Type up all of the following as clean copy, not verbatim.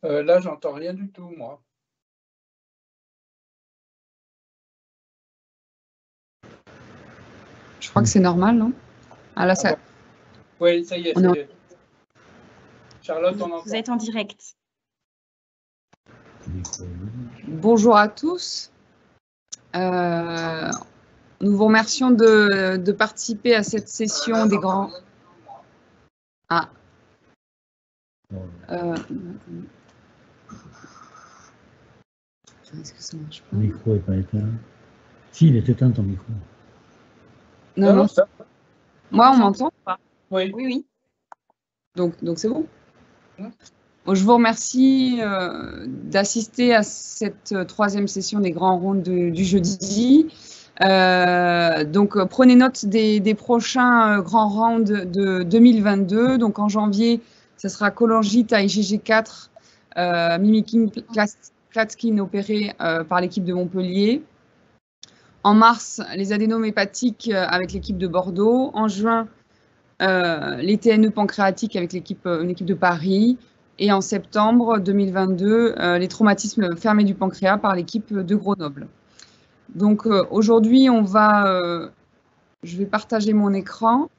Là, j'entends rien du tout, moi. Je crois que c'est normal, non? Ah là, ça... Bon. Oui, ça y est. Charlotte, on entend. Vous êtes en direct. Bonjour à tous. Nous vous remercions de participer à cette session des grands... Ah. Est-ce que ça marche pas? Le micro n'est pas éteint. Si, il est éteint ton micro. Non, non. Ça... Moi, on m'entend pas? Oui. Oui, oui. Donc c'est bon. Je vous remercie d'assister à cette troisième session des grands ronds du jeudi. Donc, prenez note des prochains grands rounds de 2022. Donc, en janvier, ce sera Kolangit à IgG4, Mimikine Klatskin opéré par l'équipe de Montpellier. En mars, les adénomes hépatiques avec l'équipe de Bordeaux. En juin, les TNE pancréatiques avec une équipe de Paris. Et en septembre 2022, les traumatismes fermés du pancréas par l'équipe de Grenoble. Donc aujourd'hui, je vais partager mon écran.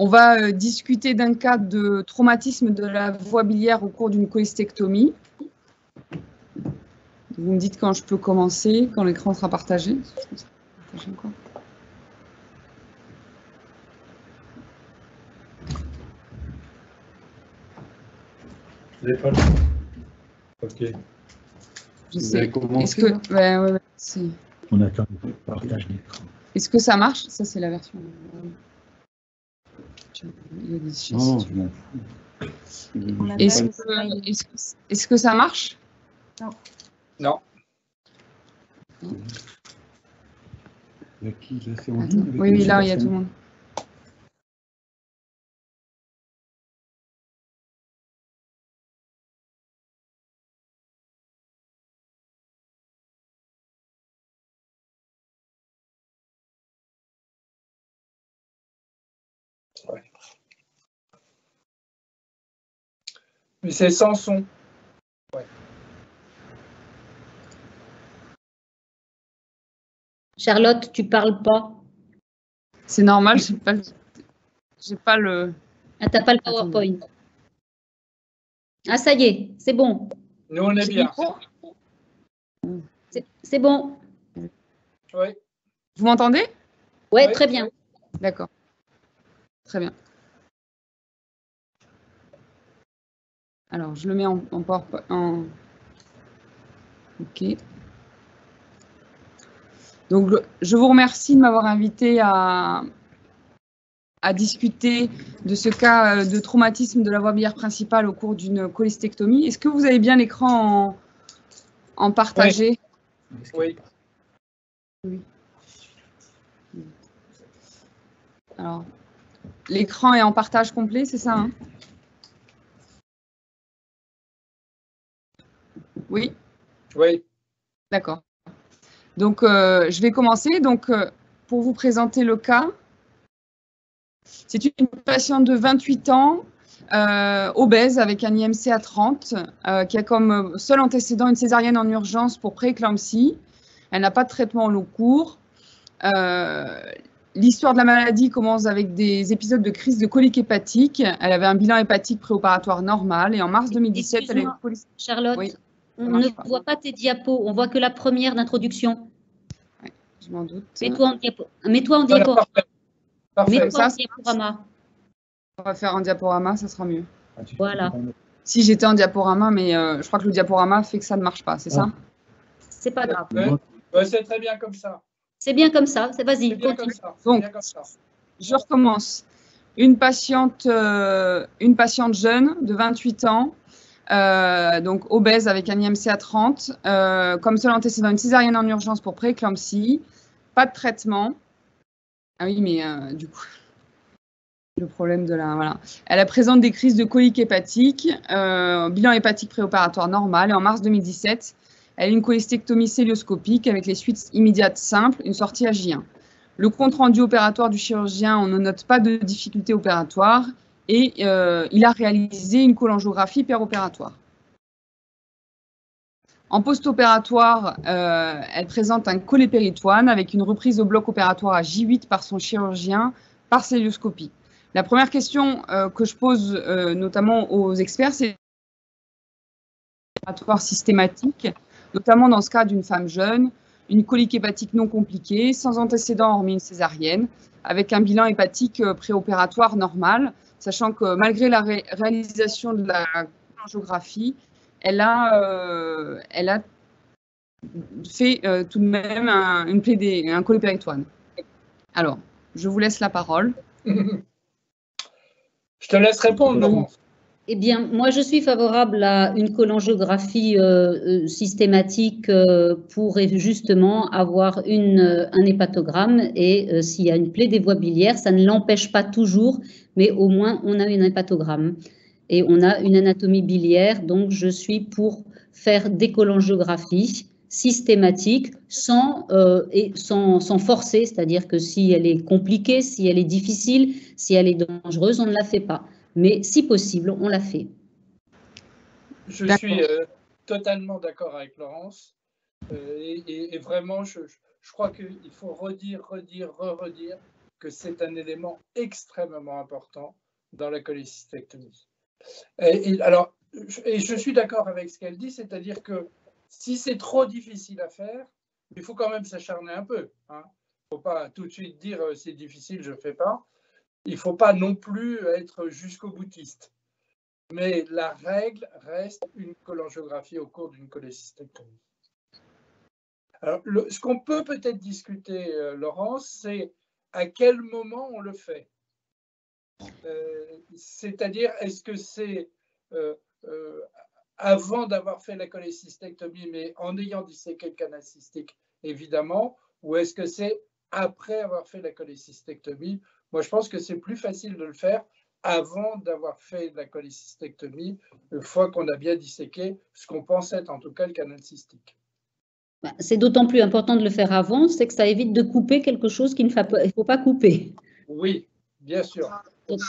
On va discuter d'un cas de traumatisme de la voie biliaire au cours d'une cholestectomie. Vous me dites quand je peux commencer, quand l'écran sera partagé. Vous n'avez pas le... Ok. Je sais. Est-ce que... Ouais, si. On attend le partage d'écran. Est-ce que ça marche? Ça, c'est la version. Non, je m'en fous. Est-ce que ça marche? Non. Non. Il y a qui là? C'est oui, là, il y a tout le monde. Ouais. Mais c'est sans son. Ouais. Charlotte, tu parles pas. C'est normal, j'ai pas le... Ah, t'as pas le PowerPoint. Ah, ça y est, c'est bon. Nous, on est bien. C'est bon. Oui. Vous m'entendez? Ouais, oui, très bien. Oui. D'accord. Très bien. Alors, je le mets en PowerPoint. OK. Donc, je vous remercie de m'avoir invité à discuter de ce cas de traumatisme de la voie biliaire principale au cours d'une cholestectomie. Est-ce que vous avez bien l'écran en partagé? Oui. Oui. Alors, l'écran est en partage complet, c'est ça, hein? Oui. Oui. D'accord. Donc, je vais commencer. Donc, pour vous présenter le cas, c'est une patiente de 28 ans, obèse avec un IMC à 30, qui a comme seul antécédent une césarienne en urgence pour prééclampsie. Elle n'a pas de traitement au long cours. L'histoire de la maladie commence avec des épisodes de crise de colique hépatique. Elle avait un bilan hépatique préopératoire normal et en mars 2017, elle a eu une colique. Charlotte, oui, on ne voit pas tes diapos, on voit que la première d'introduction. Oui, je m'en doute. Mets-toi en diaporama. Parfait. Mets-toi en diaporama. On va faire un diaporama, ça sera mieux. Voilà. Si j'étais en diaporama, mais je crois que le diaporama fait que ça ne marche pas, c'est ça? C'est pas grave. C'est très bien comme ça. C'est bien comme ça. Vas-y, continue. Donc, je recommence. Une patiente jeune de 28 ans, donc obèse avec un IMC à 30, comme seul antécédent une césarienne en urgence pour prééclampsie, pas de traitement. Ah oui, mais du coup, le problème de la... Voilà. Elle présente des crises de colique hépatique, bilan hépatique préopératoire normal, et en mars 2017, elle a eu une cholestectomie célioscopique avec les suites immédiates simples, une sortie à J1. Le compte-rendu opératoire du chirurgien, on ne note pas de difficulté opératoire et il a réalisé une cholangiographie péropératoire. En post-opératoire, elle présente un cholépéritoine avec une reprise au bloc opératoire à J8 par son chirurgien par célioscopie. La première question que je pose notamment aux experts, c'est opératoire systématique, notamment dans ce cas d'une femme jeune, une colique hépatique non compliquée, sans antécédent hormis une césarienne, avec un bilan hépatique préopératoire normal, sachant que malgré la réalisation de la cholangiographie, elle a fait tout de même un cholépéritoine. Alors, je vous laisse la parole. Je te laisse répondre, Laurence. Eh bien, moi, je suis favorable à une cholangiographie systématique pour justement avoir un hépatogramme et s'il y a une plaie des voies biliaires, ça ne l'empêche pas toujours, mais au moins on a un hépatogramme et on a une anatomie biliaire. Donc, je suis pour faire des cholangiographies systématiques sans forcer, c'est-à-dire que si elle est compliquée, si elle est difficile, si elle est dangereuse, on ne la fait pas. Mais si possible, on l'a fait. Je suis totalement d'accord avec Laurence. Et vraiment, je crois qu'il faut redire que c'est un élément extrêmement important dans la cholécystectomie. Alors, je suis d'accord avec ce qu'elle dit, c'est-à-dire que si c'est trop difficile à faire, il faut quand même s'acharner un peu. Il ne faut pas tout de suite dire c'est difficile, je ne fais pas. Il ne faut pas non plus être jusqu'au boutiste. Mais la règle reste une cholangiographie au cours d'une cholécystectomie. Alors, ce qu'on peut peut-être discuter, Laurence, c'est à quel moment on le fait. C'est-à-dire, est-ce que c'est avant d'avoir fait la cholécystectomie, mais en ayant disséqué le canal cystique, évidemment, ou est-ce que c'est après avoir fait la cholécystectomie? Moi, je pense que c'est plus facile de le faire avant d'avoir fait la cholécystectomie, une fois qu'on a bien disséqué ce qu'on pense être en tout cas le canal cystique. C'est d'autant plus important de le faire avant, c'est que ça évite de couper quelque chose qu'il ne faut pas couper. Oui, bien sûr. Donc,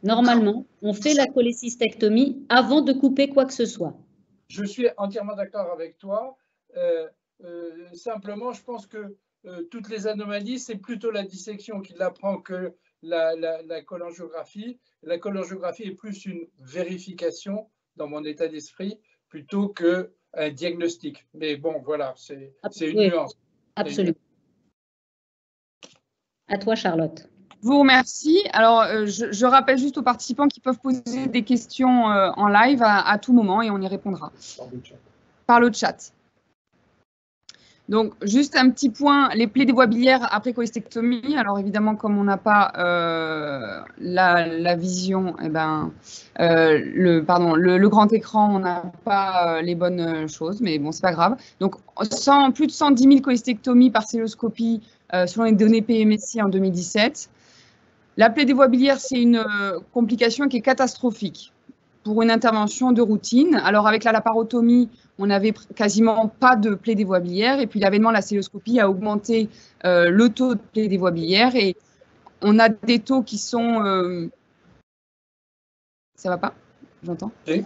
normalement, on fait la cholécystectomie avant de couper quoi que ce soit. Je suis entièrement d'accord avec toi. Simplement, je pense que toutes les anomalies, c'est plutôt la dissection qui l'apprend que la cholangiographie. La cholangiographie est plus une vérification dans mon état d'esprit plutôt qu'un diagnostic. Mais bon, voilà, c'est une nuance. Absolument. À toi, Charlotte. Je vous remercie. Alors, je rappelle juste aux participants qui peuvent poser des questions en live à tout moment et on y répondra. Par le chat. Donc, juste un petit point, les plaies des voies biliaires après cholécystectomie. Alors, évidemment, comme on n'a pas la vision, eh ben, le grand écran, on n'a pas les bonnes choses, mais bon, c'est pas grave. Donc, plus de 110 000 cholécystectomies par célioscopie selon les données PMSI en 2017. La plaie des voies biliaires, c'est une complication qui est catastrophique pour une intervention de routine. Alors, avec la laparotomie, on n'avait quasiment pas de plaie des voies biliaires. Et puis, l'avènement de la célioscopie a augmenté le taux de plaie des voies biliaires. Et on a des taux qui sont… Ça va pas? J'entends. Oui.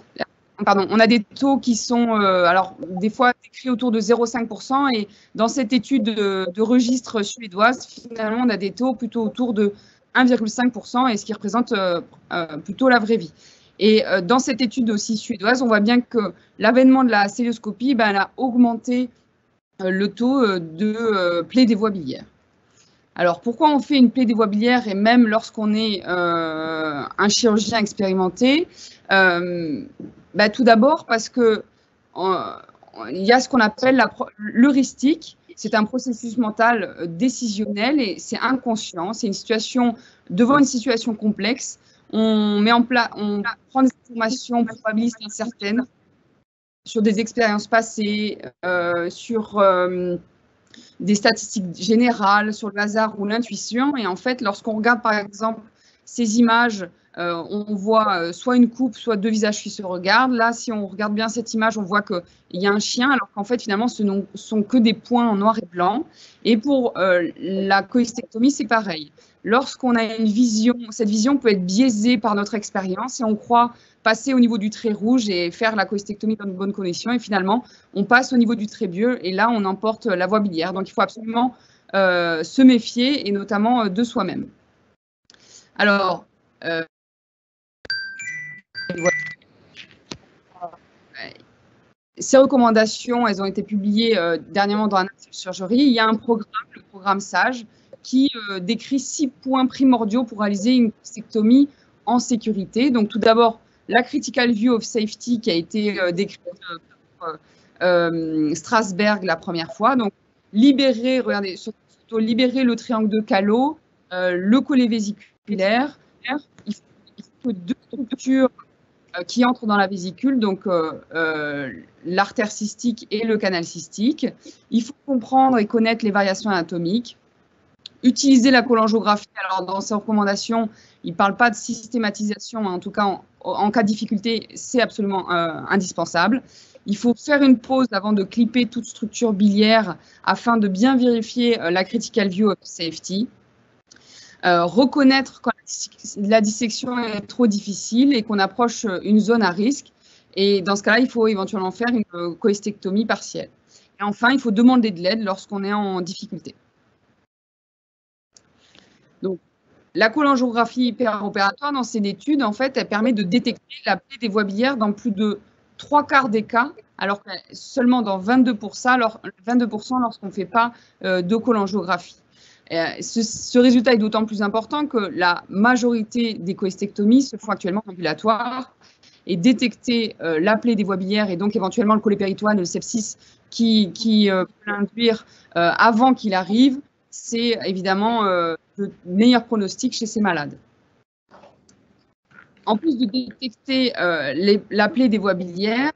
Pardon, on a des taux qui sont, alors, des fois, décrits autour de 0,5%. Et dans cette étude de registre suédoise, finalement, on a des taux plutôt autour de 1,5%, et ce qui représente plutôt la vraie vie. Et dans cette étude aussi suédoise, on voit bien que l'avènement de la célioscopie, elle a augmenté le taux de plaie des voies biliaires. Alors, pourquoi on fait une plaie des voies biliaires, et même lorsqu'on est un chirurgien expérimenté? Tout d'abord parce que il y a ce qu'on appelle l'heuristique. C'est un processus mental décisionnel et c'est inconscient. C'est une situation, devant une situation complexe, on prend des informations probabilistes incertaines sur des expériences passées, sur des statistiques générales, sur le hasard ou l'intuition. Et en fait, lorsqu'on regarde par exemple ces images, on voit soit une coupe, soit deux visages qui se regardent. Là, si on regarde bien cette image, on voit qu'il y a un chien, alors qu'en fait, finalement, ce ne sont que des points en noir et blanc. Et pour la cholécystectomie, c'est pareil. lorsqu'on a une vision, cette vision peut être biaisée par notre expérience et on croit passer au niveau du trait rouge et faire la cholecystectomie dans de bonnes conditions. Et finalement, on passe au niveau du trait bleu et là, on emporte la voie biliaire. Donc, il faut absolument se méfier et notamment de soi-même. Alors, ces recommandations, elles ont été publiées dernièrement dans Annales de Chirurgie. Il y a un programme, le programme SAGE, qui décrit 6 points primordiaux pour réaliser une cholecystectomie en sécurité. Donc, tout d'abord, la Critical View of Safety qui a été décrite par Strasberg la première fois. Donc, libérer, regardez, surtout libérer le triangle de Callot, le collet vésiculaire. Il faut 2 structures qui entrent dans la vésicule, donc l'artère cystique et le canal cystique. Il faut comprendre et connaître les variations anatomiques. Utiliser la cholangiographie. Alors, dans ces recommandations, il ne parle pas de systématisation, mais en tout cas, en cas de difficulté, c'est absolument indispensable. Il faut faire une pause avant de clipper toute structure biliaire afin de bien vérifier la critical view of safety. Reconnaître quand la dissection est trop difficile et qu'on approche une zone à risque. Et dans ce cas-là, il faut éventuellement faire une cholecystectomie partielle. Et enfin, il faut demander de l'aide lorsqu'on est en difficulté. Donc, la cholangiographie péropératoire, dans cette étude, en fait, elle permet de détecter la plaie des voies biliaires dans plus de 3/4 des cas, alors que seulement dans 22% lorsqu'on ne fait pas de cholangiographie. Ce résultat est d'autant plus important que la majorité des cholecystectomies se font actuellement en ambulatoire et détecter la plaie des voies biliaires et donc éventuellement le collet péritoine, le sepsis qui peut l'induire avant qu'il arrive, c'est évidemment le meilleur pronostic chez ces malades. En plus de détecter la plaie des voies biliaires,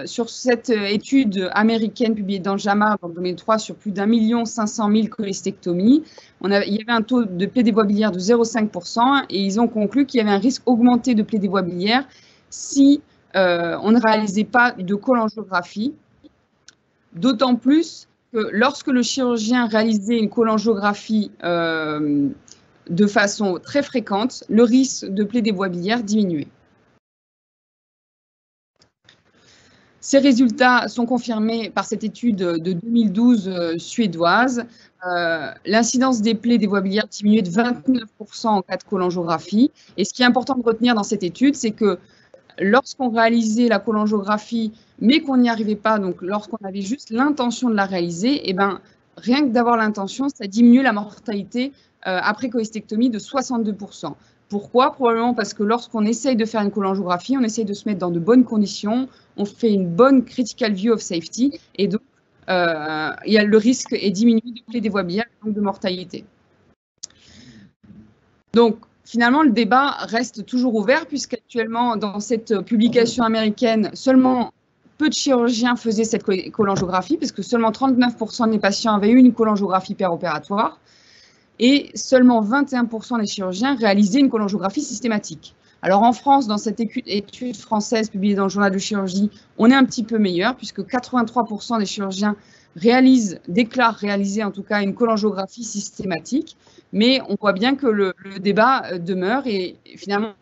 sur cette étude américaine publiée dans JAMA en 2003 sur plus d'1 500 000 cholecystectomies, il y avait un taux de plaie des voies biliaires de 0,5% et ils ont conclu qu'il y avait un risque augmenté de plaie des voies biliaires si on ne réalisait pas de cholangiographie. D'autant plus que lorsque le chirurgien réalisait une cholangiographie de façon très fréquente, le risque de plaie des voies biliaires diminuait. Ces résultats sont confirmés par cette étude de 2012 suédoise. L'incidence des plaies des voies biliaires diminuait de 29% en cas de cholangiographie. Et ce qui est important de retenir dans cette étude, c'est que lorsqu'on réalisait la cholangiographie, mais qu'on n'y arrivait pas, donc lorsqu'on avait juste l'intention de la réaliser, eh ben, rien que d'avoir l'intention, ça diminue la mortalité après cholecystectomie de 62%. Pourquoi? Probablement parce que lorsqu'on essaye de faire une cholangiographie, on essaye de se mettre dans de bonnes conditions, on fait une bonne critical view of safety, et donc le risque est diminué de plaie des voies biliaires et donc de mortalité. Donc, finalement, le débat reste toujours ouvert puisqu'actuellement, dans cette publication américaine, seulement peu de chirurgiens faisaient cette cholangiographie puisque seulement 39% des patients avaient eu une cholangiographie péropératoire et seulement 21% des chirurgiens réalisaient une cholangiographie systématique. Alors en France, dans cette étude française publiée dans le journal de chirurgie, on est un petit peu meilleur puisque 83% des chirurgiens déclarent réaliser en tout cas une cholangiographie systématique, mais on voit bien que le débat demeure et finalement,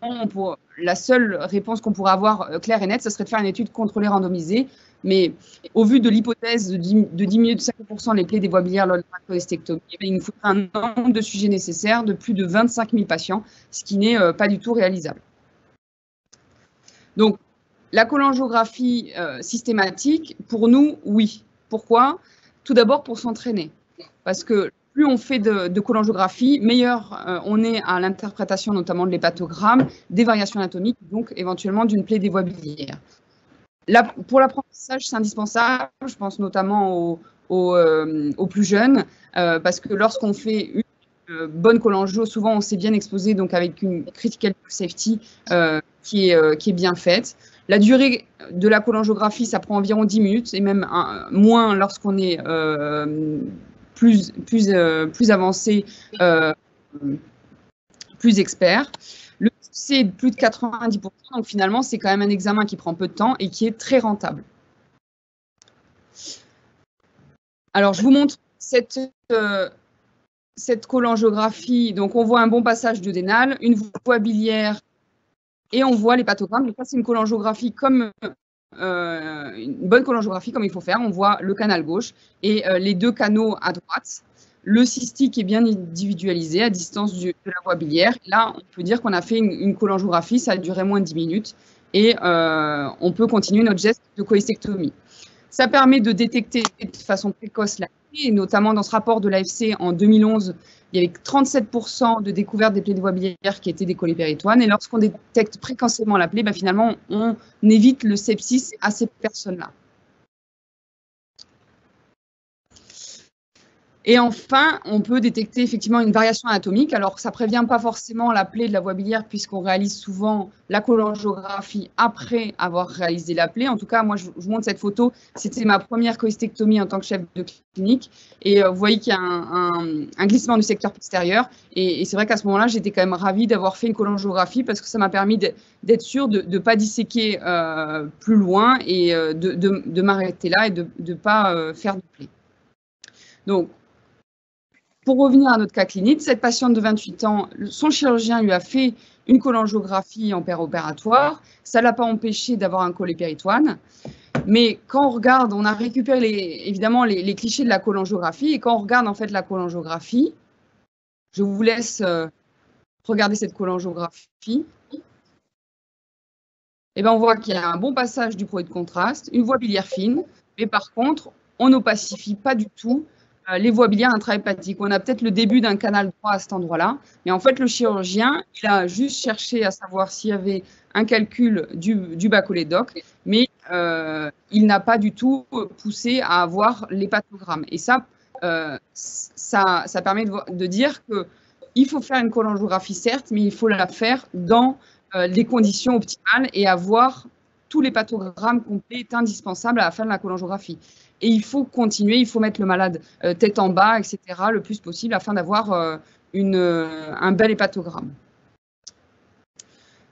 la seule réponse qu'on pourrait avoir claire et nette, ce serait de faire une étude contrôlée randomisée, mais au vu de l'hypothèse de diminuer de 5% les plaies des voies biliaires lors de la cholecystectomie, il nous faudrait un nombre de sujets nécessaires de plus de 25 000 patients, ce qui n'est pas du tout réalisable. Donc, la cholangiographie systématique, pour nous, oui. Pourquoi? Tout d'abord pour s'entraîner. Parce que plus on fait de cholangiographie, meilleur on est à l'interprétation notamment de l'hépatogramme, des variations anatomiques, donc éventuellement d'une plaie des voies biliaires. Pour l'apprentissage, c'est indispensable. Je pense notamment aux plus jeunes, parce que lorsqu'on fait une bonne cholangio, souvent on s'est bien exposé donc avec une critical safety qui est bien faite. La durée de la cholangiographie, ça prend environ 10 minutes et même moins lorsqu'on est plus avancé, plus expert. Le c'est plus de 90%, donc finalement, c'est quand même un examen qui prend peu de temps et qui est très rentable. Alors, je vous montre cette cette cholangiographie, donc on voit un bon passage duodénal, une voie biliaire et on voit l'hépatogramme. Donc ça, c'est une cholangiographie comme une bonne cholangiographie comme il faut faire. On voit le canal gauche et les deux canaux à droite. Le cystique est bien individualisé à distance de la voie biliaire. Là, on peut dire qu'on a fait une cholangiographie, ça a duré moins de 10 minutes et on peut continuer notre geste de cholecystectomie. Ça permet de détecter de façon précoce la plaie, et notamment dans ce rapport de l'AFC en 2011, il y avait 37% de découverte des plaies de voie biliaire qui étaient des cholépéritoines. Et lorsqu'on détecte précocement la plaie, finalement, on évite le sepsis à ces personnes-là. Et enfin, on peut détecter effectivement une variation anatomique. Alors, ça ne prévient pas forcément la plaie de la voie biliaire puisqu'on réalise souvent la cholangiographie après avoir réalisé la plaie. En tout cas, moi, je vous montre cette photo. C'était ma première cholecystectomie en tant que chef de clinique. Et vous voyez qu'il y a un glissement du secteur postérieur. Et c'est vrai qu'à ce moment-là, j'étais quand même ravie d'avoir fait une cholangiographie parce que ça m'a permis d'être sûre de ne pas disséquer plus loin et de m'arrêter là et de ne pas faire de plaie. Donc, pour revenir à notre cas clinique, cette patiente de 28 ans, son chirurgien lui a fait une cholangiographie en péropératoire. Ça ne l'a pas empêché d'avoir un cholépéritoine. Mais quand on regarde, on a récupéré évidemment les clichés de la cholangiographie. Et quand on regarde en fait la cholangiographie, je vous laisse regarder cette cholangiographie. Et on voit qu'il y a un bon passage du produit de contraste, une voie biliaire fine. Mais par contre, on n'opacifie pas du tout les voies biliaires intrahépatiques. On a peut-être le début d'un canal droit à cet endroit-là, mais en fait, le chirurgien, il a juste cherché à savoir s'il y avait un calcul du bas-cholédoque, mais il n'a pas du tout poussé à avoir l'hépatogramme. Et ça permet de dire qu'il faut faire une cholangiographie, certes, mais il faut la faire dans les conditions optimales et avoir tout l'hépatogramme complet est indispensable à la fin de la cholangiographie. Et il faut continuer, il faut mettre le malade tête en bas, etc., le plus possible, afin d'avoir un bel hépatogramme.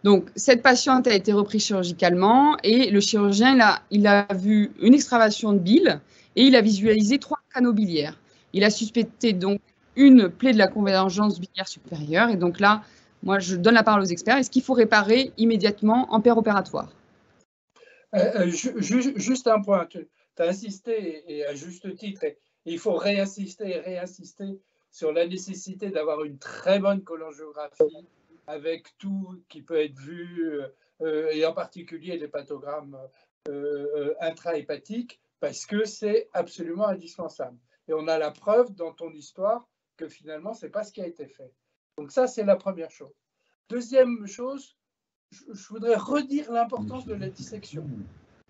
Donc, cette patiente a été reprise chirurgicalement et le chirurgien, il a vu une extravasation de bile et il a visualisé 3 canaux biliaires. Il a suspecté donc une plaie de la convergence biliaire supérieure. Et donc là, moi, je donne la parole aux experts. Est-ce qu'il faut réparer immédiatement en péropératoire? Juste un point. Tu as insisté, et à juste titre, et il faut réinsister et réinsister sur la nécessité d'avoir une très bonne cholangiographie avec tout qui peut être vu, et en particulier l'hépatogramme intrahépatique, parce que c'est absolument indispensable. Et on a la preuve dans ton histoire que finalement, ce n'est pas ce qui a été fait. Donc ça, c'est la première chose. Deuxième chose, je voudrais redire l'importance de la dissection.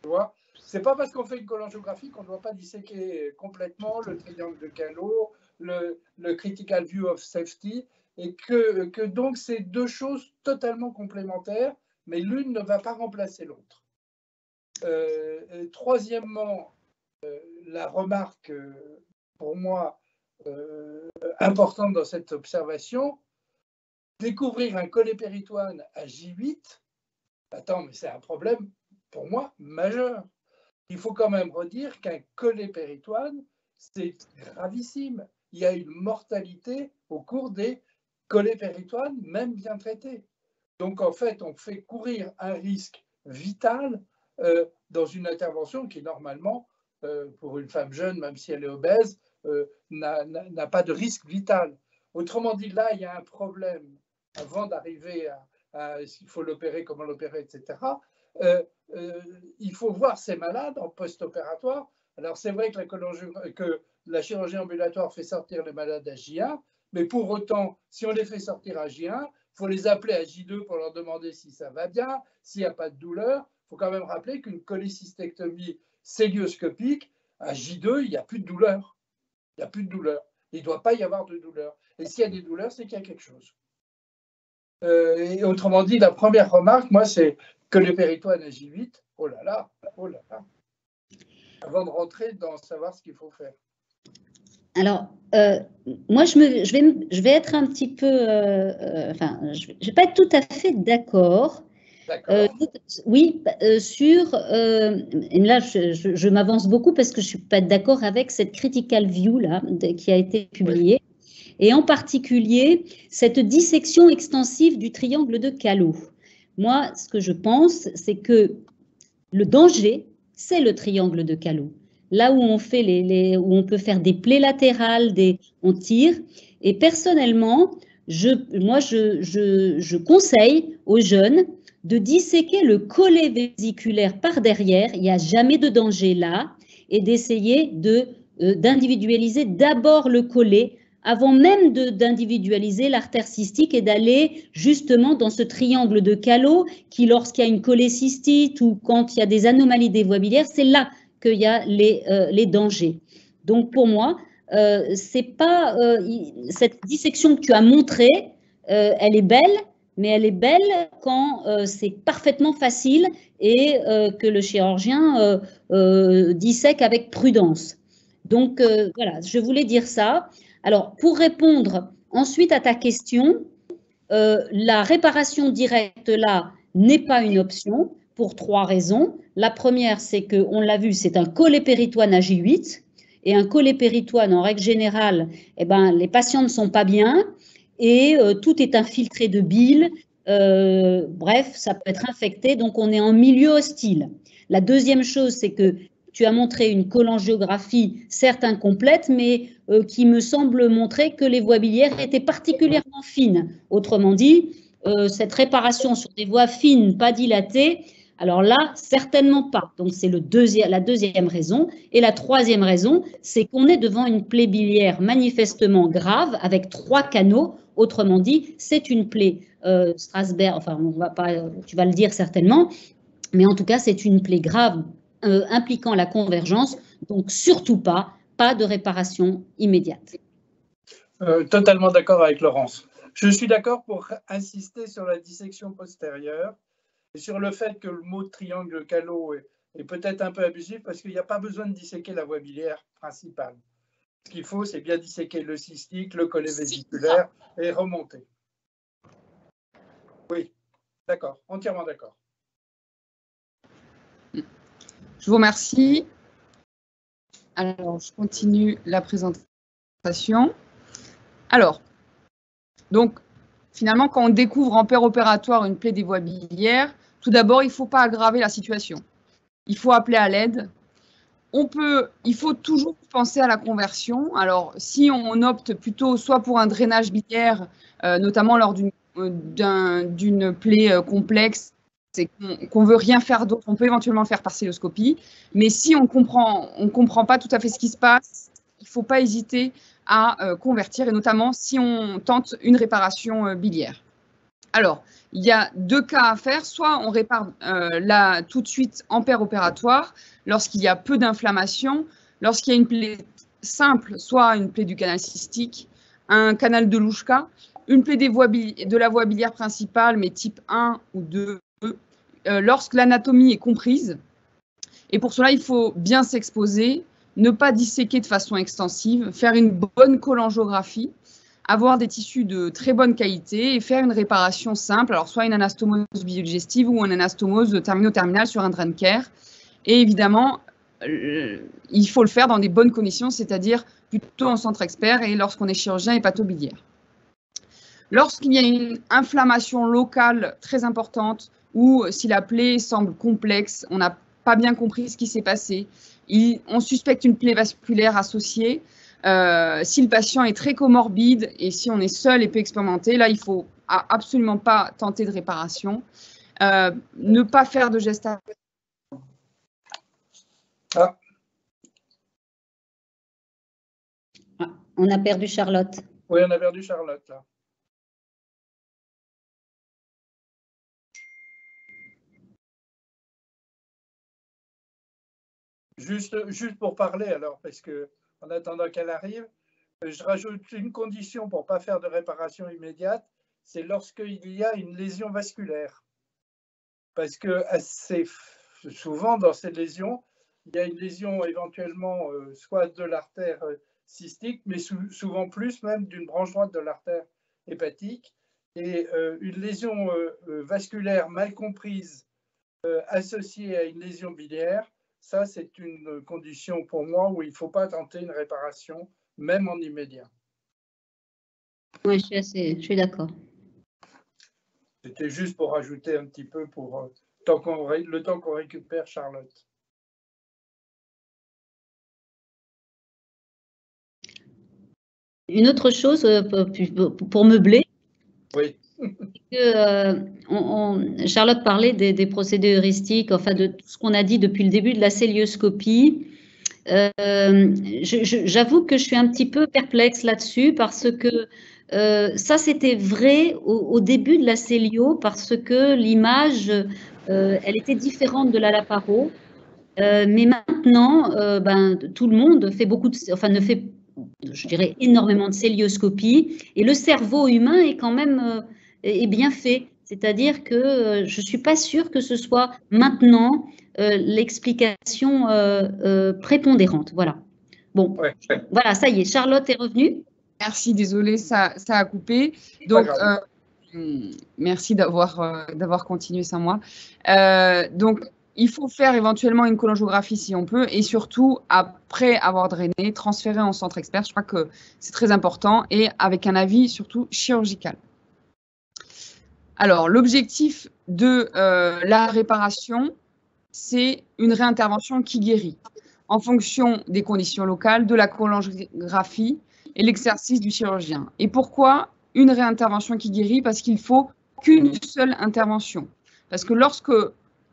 Tu vois, c'est pas parce qu'on fait une cholangiographie qu'on ne doit pas disséquer complètement le triangle de Callot, le critical view of safety, et que donc c'est deux choses totalement complémentaires, mais l'une ne va pas remplacer l'autre. Troisièmement, la remarque pour moi importante dans cette observation, découvrir un cholépéritoine à J8, attends, mais c'est un problème pour moi majeur. Il faut quand même redire qu'un cholépéritoine, c'est gravissime. Il y a une mortalité au cours des cholépéritoines, même bien traités. Donc en fait, on fait courir un risque vital dans une intervention qui normalement, pour une femme jeune, même si elle est obèse, n'a pas de risque vital. Autrement dit, là, il y a un problème avant d'arriver à s'il faut l'opérer, comment l'opérer, etc. Il faut voir ces malades en post-opératoire. Alors, c'est vrai que la chirurgie ambulatoire fait sortir les malades à J1, mais pour autant, si on les fait sortir à J1, il faut les appeler à J2 pour leur demander si ça va bien, s'il n'y a pas de douleur. Il faut quand même rappeler qu'une cholecystectomie célioscopique, à J2, il n'y a plus de douleur. Il n'y a plus de douleur. Il ne doit pas y avoir de douleur. Et s'il y a des douleurs, c'est qu'il y a quelque chose. Et autrement dit, la première remarque, moi, c'est que le péritoine à J8, oh là là, avant de rentrer dans savoir ce qu'il faut faire. Alors, moi, je vais être un petit peu, je ne vais pas être tout à fait d'accord. Oui, sur, et là, je m'avance beaucoup parce que je ne suis pas d'accord avec cette critical view là, qui a été publiée. et en particulier cette dissection extensive du triangle de Callot. Moi, ce que je pense, c'est que le danger, c'est le triangle de Callot. Là où on fait où on peut faire des plaies latérales, on tire. Et personnellement, je conseille aux jeunes de disséquer le collet vésiculaire par derrière. Il n'y a jamais de danger là. Et d'essayer d'individualiser d'abord le collet avant même d'individualiser l'artère cystique et d'aller justement dans ce triangle de Callot qui, lorsqu'il y a une cholécystite ou quand il y a des anomalies des voies biliaires, c'est là qu'il y a les dangers. Donc pour moi, c'est pas cette dissection que tu as montrée, elle est belle, mais elle est belle quand c'est parfaitement facile et que le chirurgien dissèque avec prudence. Donc voilà, je voulais dire ça. Alors, pour répondre ensuite à ta question, la réparation directe là n'est pas une option pour 3 raisons. La première, c'est qu'on l'a vu, c'est un collet péritoine à J8. Et un collet péritoine, en règle générale, eh ben, les patients ne sont pas bien et tout est infiltré de bile. Bref, ça peut être infecté, donc on est en milieu hostile. La deuxième chose, c'est que tu as montré une cholangiographie, certes incomplète, mais qui me semble montrer que les voies biliaires étaient particulièrement fines. Autrement dit, cette réparation sur des voies fines, pas dilatées, alors là, certainement pas. Donc, c'est la deuxième raison. Et la troisième raison, c'est qu'on est devant une plaie biliaire manifestement grave avec 3 canaux. Autrement dit, c'est une plaie Strasberg, enfin, on va pas, tu vas le dire certainement, mais en tout cas, c'est une plaie grave impliquant la convergence. Donc, surtout pas de réparation immédiate. Totalement d'accord avec Laurence. Je suis d'accord pour insister sur la dissection postérieure et sur le fait que le mot triangle Callot est peut-être un peu abusif parce qu'il n'y a pas besoin de disséquer la voie biliaire principale. Ce qu'il faut, c'est bien disséquer le cystique, le collet vésiculaire et remonter. Oui, d'accord, entièrement d'accord. Je vous remercie. Alors, je continue la présentation. Alors, donc, finalement, quand on découvre en péropératoire une plaie des voies biliaires, tout d'abord, il ne faut pas aggraver la situation. Il faut appeler à l'aide. Il faut toujours penser à la conversion. Alors, si on opte plutôt soit pour un drainage biliaire, notamment lors d'une plaie complexe, c'est qu'on ne veut rien faire d'autre, on peut éventuellement le faire par cystoscopie. Mais si on comprend pas tout à fait ce qui se passe, il ne faut pas hésiter à convertir, et notamment si on tente une réparation biliaire. Alors, il y a 2 cas à faire. Soit on répare là tout de suite en péropératoire, lorsqu'il y a peu d'inflammation, lorsqu'il y a une plaie simple, soit une plaie du canal cystique, un canal de Louchka, une plaie de la voie biliaire principale, mais type 1 ou 2, lorsque l'anatomie est comprise. Et pour cela, il faut bien s'exposer, ne pas disséquer de façon extensive, faire une bonne cholangiographie, avoir des tissus de très bonne qualité et faire une réparation simple, alors soit une anastomose biodigestive ou une anastomose termino-terminale sur un drain care. Et évidemment, il faut le faire dans des bonnes conditions, c'est-à-dire plutôt en centre expert et lorsqu'on est chirurgien hépatobiliaire. Lorsqu'il y a une inflammation locale très importante ou si la plaie semble complexe, on n'a pas bien compris ce qui s'est passé, on suspecte une plaie vasculaire associée. Si le patient est très comorbide et si on est seul et peu expérimenté, là, il ne faut absolument pas tenter de réparation. Ne pas faire de gestes. On a perdu Charlotte. Oui, on a perdu Charlotte, là. Juste pour parler, alors, parce qu'en attendant qu'elle arrive, je rajoute une condition pour ne pas faire de réparation immédiate, c'est lorsqu'il y a une lésion vasculaire. Parce que assez souvent, dans ces lésions, il y a une lésion éventuellement soit de l'artère cystique, mais souvent plus même d'une branche droite de l'artère hépatique. Et une lésion vasculaire mal comprise associée à une lésion biliaire, ça, c'est une condition pour moi où il ne faut pas tenter une réparation, même en immédiat. Oui, je suis d'accord. C'était juste pour rajouter un petit peu pour le temps qu'on récupère Charlotte. Une autre chose pour meubler, oui. Charlotte parlait des procédés heuristiques, enfin de tout ce qu'on a dit depuis le début de la célioscopie. J'avoue que je suis un petit peu perplexe là-dessus parce que ça c'était vrai au début de la célio parce que l'image elle était différente de la laparo, mais maintenant tout le monde fait ne fait, je dirais, énormément de célioscopie et le cerveau humain est quand même est bien fait. C'est-à-dire que je ne suis pas sûre que ce soit maintenant l'explication prépondérante. Voilà. Bon, voilà, ça y est, Charlotte est revenue. Merci, désolée, ça a coupé. Donc, merci d'avoir continué sans moi. Donc, il faut faire éventuellement une cholangiographie si on peut, et surtout, après avoir drainé, transférer en centre expert. Je crois que c'est très important, et avec un avis surtout chirurgical. Alors, l'objectif de la réparation, c'est une réintervention qui guérit en fonction des conditions locales, de la cholangiographie et l'exercice du chirurgien. Et pourquoi une réintervention qui guérit? Parce qu'il faut qu'une seule intervention. Parce que lorsque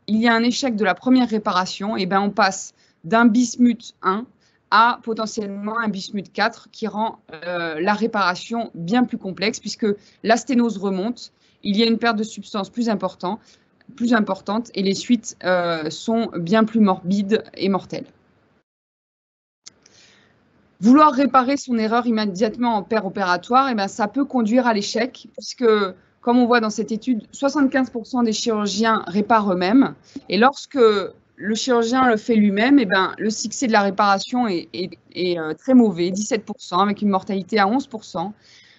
il y a un échec de la première réparation, eh ben on passe d'un bismuth 1 à potentiellement un bismuth 4 qui rend la réparation bien plus complexe puisque la sténose remonte, il y a une perte de substance plus importante et les suites sont bien plus morbides et mortelles. Vouloir réparer son erreur immédiatement en opératoire, eh bien, ça peut conduire à l'échec puisque, comme on voit dans cette étude, 75% des chirurgiens réparent eux-mêmes. Et lorsque le chirurgien le fait lui-même, eh bien, le succès de la réparation est très mauvais, 17%, avec une mortalité à 11%.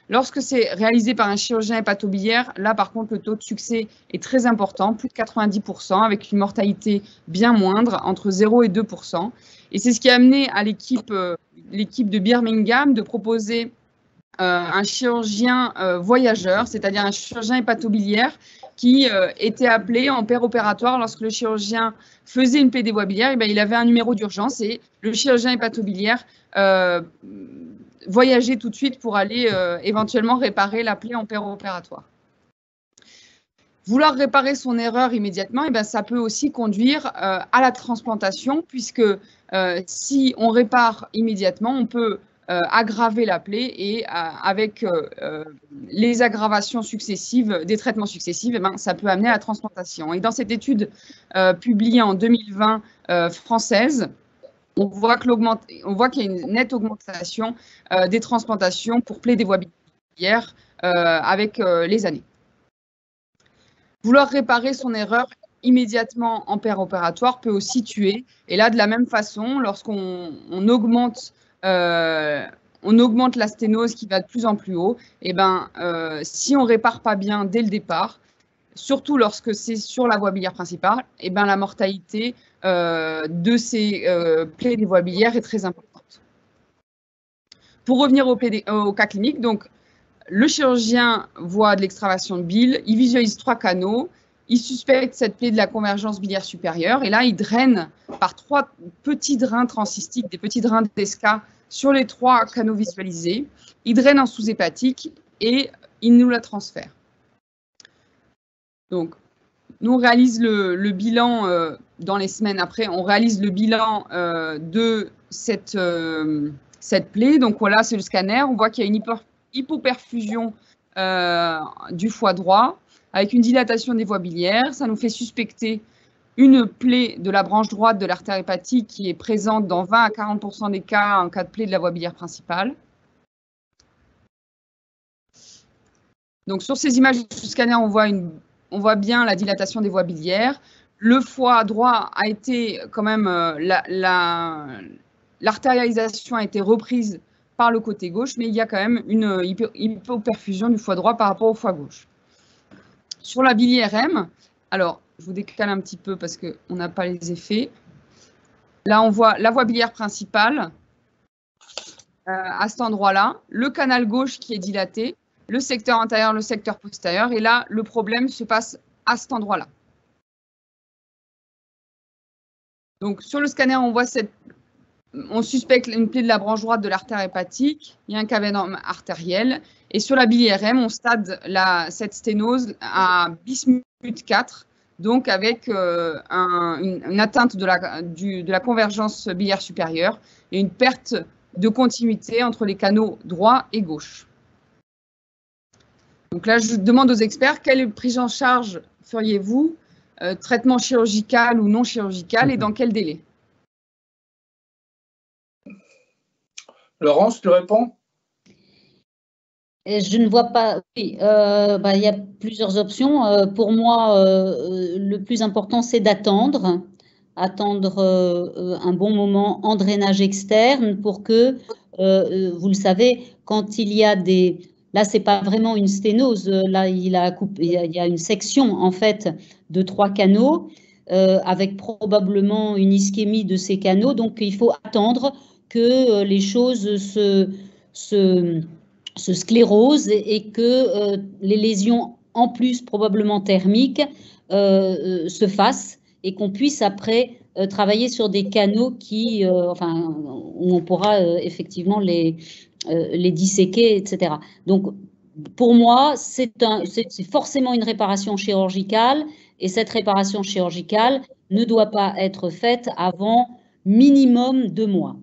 Lorsque c'est réalisé par un chirurgien hépatobiliaire, là, par contre, le taux de succès est très important, plus de 90%, avec une mortalité bien moindre, entre 0 et 2%. Et c'est ce qui a amené à l'équipe de Birmingham de proposer un chirurgien voyageur, c'est-à-dire un chirurgien hépatobiliaire qui était appelé en opératoire lorsque le chirurgien faisait une plaie des voies biliaires. Et bien, il avait un numéro d'urgence et le chirurgien hépatobiliaire voyageait tout de suite pour aller éventuellement réparer la plaie en opératoire. Vouloir réparer son erreur immédiatement, eh bien, ça peut aussi conduire à la transplantation, puisque si on répare immédiatement, on peut aggraver la plaie et avec les aggravations successives, des traitements successifs, eh bien, ça peut amener à la transplantation. Et dans cette étude publiée en 2020 française, on voit qu'il y a une nette augmentation des transplantations pour plaie des voies biliaires avec les années. Vouloir réparer son erreur immédiatement en opératoire peut aussi tuer. Et là, de la même façon, lorsqu'on augmente la sténose qui va de plus en plus haut, eh ben, si on ne répare pas bien dès le départ, surtout lorsque c'est sur la voie biliaire principale, eh ben, la mortalité de ces plaies des voies biliaires est très importante. Pour revenir au cas clinique, donc, le chirurgien voit de l'extravasation de bile, il visualise 3 canaux, il suspecte cette plaie de la convergence biliaire supérieure et là, il draine par 3 petits drains transcystiques, des petits drains d'ESCA sur les 3 canaux visualisés. Il draine en sous-hépatique et il nous la transfère. Donc, nous, on réalise le bilan dans les semaines après, on réalise le bilan de cette plaie. Donc, voilà, c'est le scanner. On voit qu'il y a une hypoperfusion du foie droit avec une dilatation des voies biliaires. Ça nous fait suspecter une plaie de la branche droite de l'artère hépatique qui est présente dans 20 à 40% des cas en cas de plaie de la voie biliaire principale. Donc, sur ces images du scanner, on voit bien la dilatation des voies biliaires. Le foie droit a été quand même, l'artérialisation a été reprise par le côté gauche, mais il y a quand même une hypoperfusion du foie droit par rapport au foie gauche. Sur la bili-RM, alors je vous décale un petit peu parce qu'on n'a pas les effets. Là, on voit la voie biliaire principale à cet endroit-là, le canal gauche qui est dilaté. le secteur intérieur, le secteur postérieur. Et là, le problème se passe à cet endroit-là. Donc, sur le scanner, on suspecte une plaie de la branche droite de l'artère hépatique. Il y a un cavernome artériel. Et sur la BIRM, on stade cette sténose à bismuth 4, donc avec une atteinte de la convergence biliaire supérieure et une perte de continuité entre les canaux droit et gauche. Donc là, je demande aux experts, quelle prise en charge feriez-vous, traitement chirurgical ou non chirurgical, et dans quel délai? Laurence, tu réponds? Je ne vois pas. Oui, il y a plusieurs options. Pour moi, le plus important, c'est d'attendre un bon moment en drainage externe pour que, vous le savez, quand il y a des... Là, ce n'est pas vraiment une sténose. Là, il y a une section, en fait, de 3 canaux avec probablement une ischémie de ces canaux. Donc, il faut attendre que les choses se sclérosent et que les lésions, en plus probablement thermiques, se fassent et qu'on puisse après travailler sur des canaux où on pourra effectivement les disséquer, etc. Donc, pour moi, c'est forcément une réparation chirurgicale, et cette réparation chirurgicale ne doit pas être faite avant minimum 2 mois.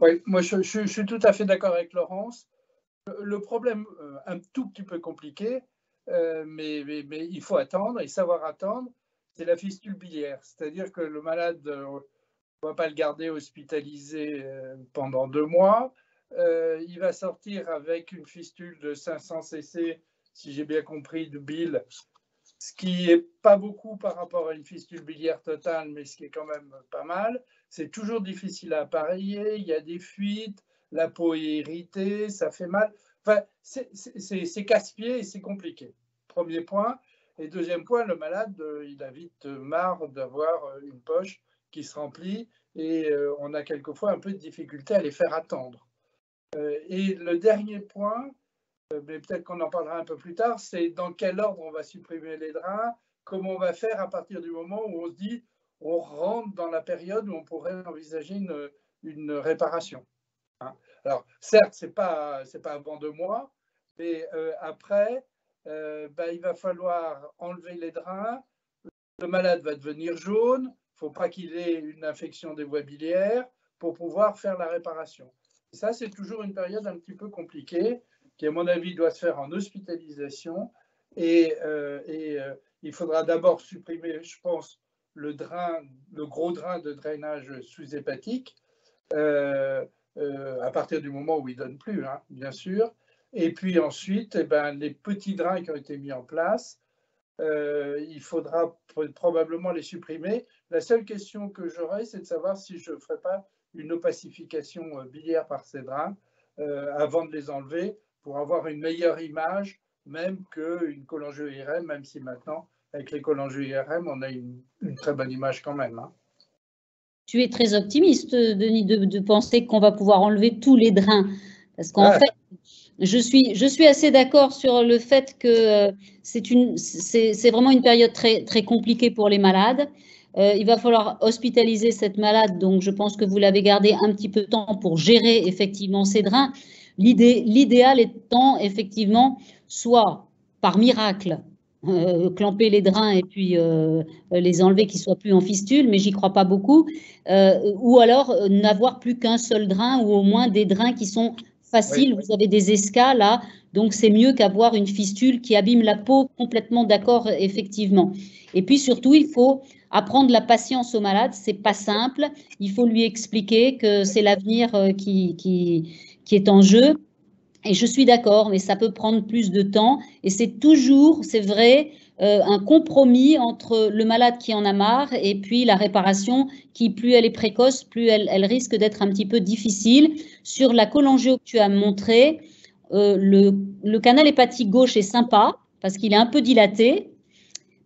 Oui, moi je suis tout à fait d'accord avec Laurence. Le problème, un tout petit peu compliqué, mais il faut attendre et savoir attendre, c'est la fistule biliaire. C'est-à-dire que le malade, on ne va pas le garder hospitalisé pendant 2 mois. Il va sortir avec une fistule de 500 cc, si j'ai bien compris, de bile, ce qui n'est pas beaucoup par rapport à une fistule biliaire totale, mais ce qui est quand même pas mal. C'est toujours difficile à appareiller, il y a des fuites, la peau est irritée, ça fait mal. Enfin, c'est casse-pied et c'est compliqué. Premier point. Et deuxième point, le malade, il a vite marre d'avoir une poche qui se remplit et on a quelquefois un peu de difficulté à les faire attendre. Et le dernier point, mais peut-être qu'on en parlera un peu plus tard, c'est dans quel ordre on va supprimer les drains, comment on va faire à partir du moment où on se dit on rentre dans la période où on pourrait envisager une réparation. Alors, certes, ce n'est pas avant 2 mois, mais après, il va falloir enlever les drains, le malade va devenir jaune, il ne faut pas qu'il ait une infection des voies biliaires pour pouvoir faire la réparation. Et ça, c'est toujours une période un petit peu compliquée, qui, à mon avis, doit se faire en hospitalisation. Et il faudra d'abord supprimer, je pense, le gros drain de drainage sous-hépatique, à partir du moment où il ne donne plus, hein, bien sûr. Et puis ensuite, les petits drains qui ont été mis en place, il faudra probablement les supprimer. La seule question que j'aurais, c'est de savoir si je ne ferai pas une opacification biliaire par ces drains avant de les enlever, pour avoir une meilleure image, même qu'une cholangio-IRM, même si maintenant, avec les cholangio-IRM, on a une très bonne image quand même. Hein. Tu es très optimiste, Denis, de penser qu'on va pouvoir enlever tous les drains. Parce qu'en fait, je suis assez d'accord sur le fait que c'est vraiment une période très, très compliquée pour les malades. Il va falloir hospitaliser cette malade, donc je pense que vous l'avez gardé un petit peu de temps pour gérer effectivement ces drains. L'idéal étant effectivement soit par miracle clamper les drains et puis les enlever qu'ils ne soient plus en fistule, mais j'y crois pas beaucoup, ou alors n'avoir plus qu'un seul drain ou au moins des drains qui sont faciles. Oui. Vous avez des escas là, donc c'est mieux qu'avoir une fistule qui abîme la peau complètement, d'accord, effectivement. Et puis surtout, il faut apprendre la patience au malade, c'est pas simple, il faut lui expliquer que c'est l'avenir qui est en jeu. Et je suis d'accord, mais ça peut prendre plus de temps. Et c'est toujours, c'est vrai, un compromis entre le malade qui en a marre et puis la réparation qui, plus elle est précoce, plus elle risque d'être un petit peu difficile. Sur la cholangio que tu as montré, le canal hépatique gauche est sympa parce qu'il est un peu dilaté.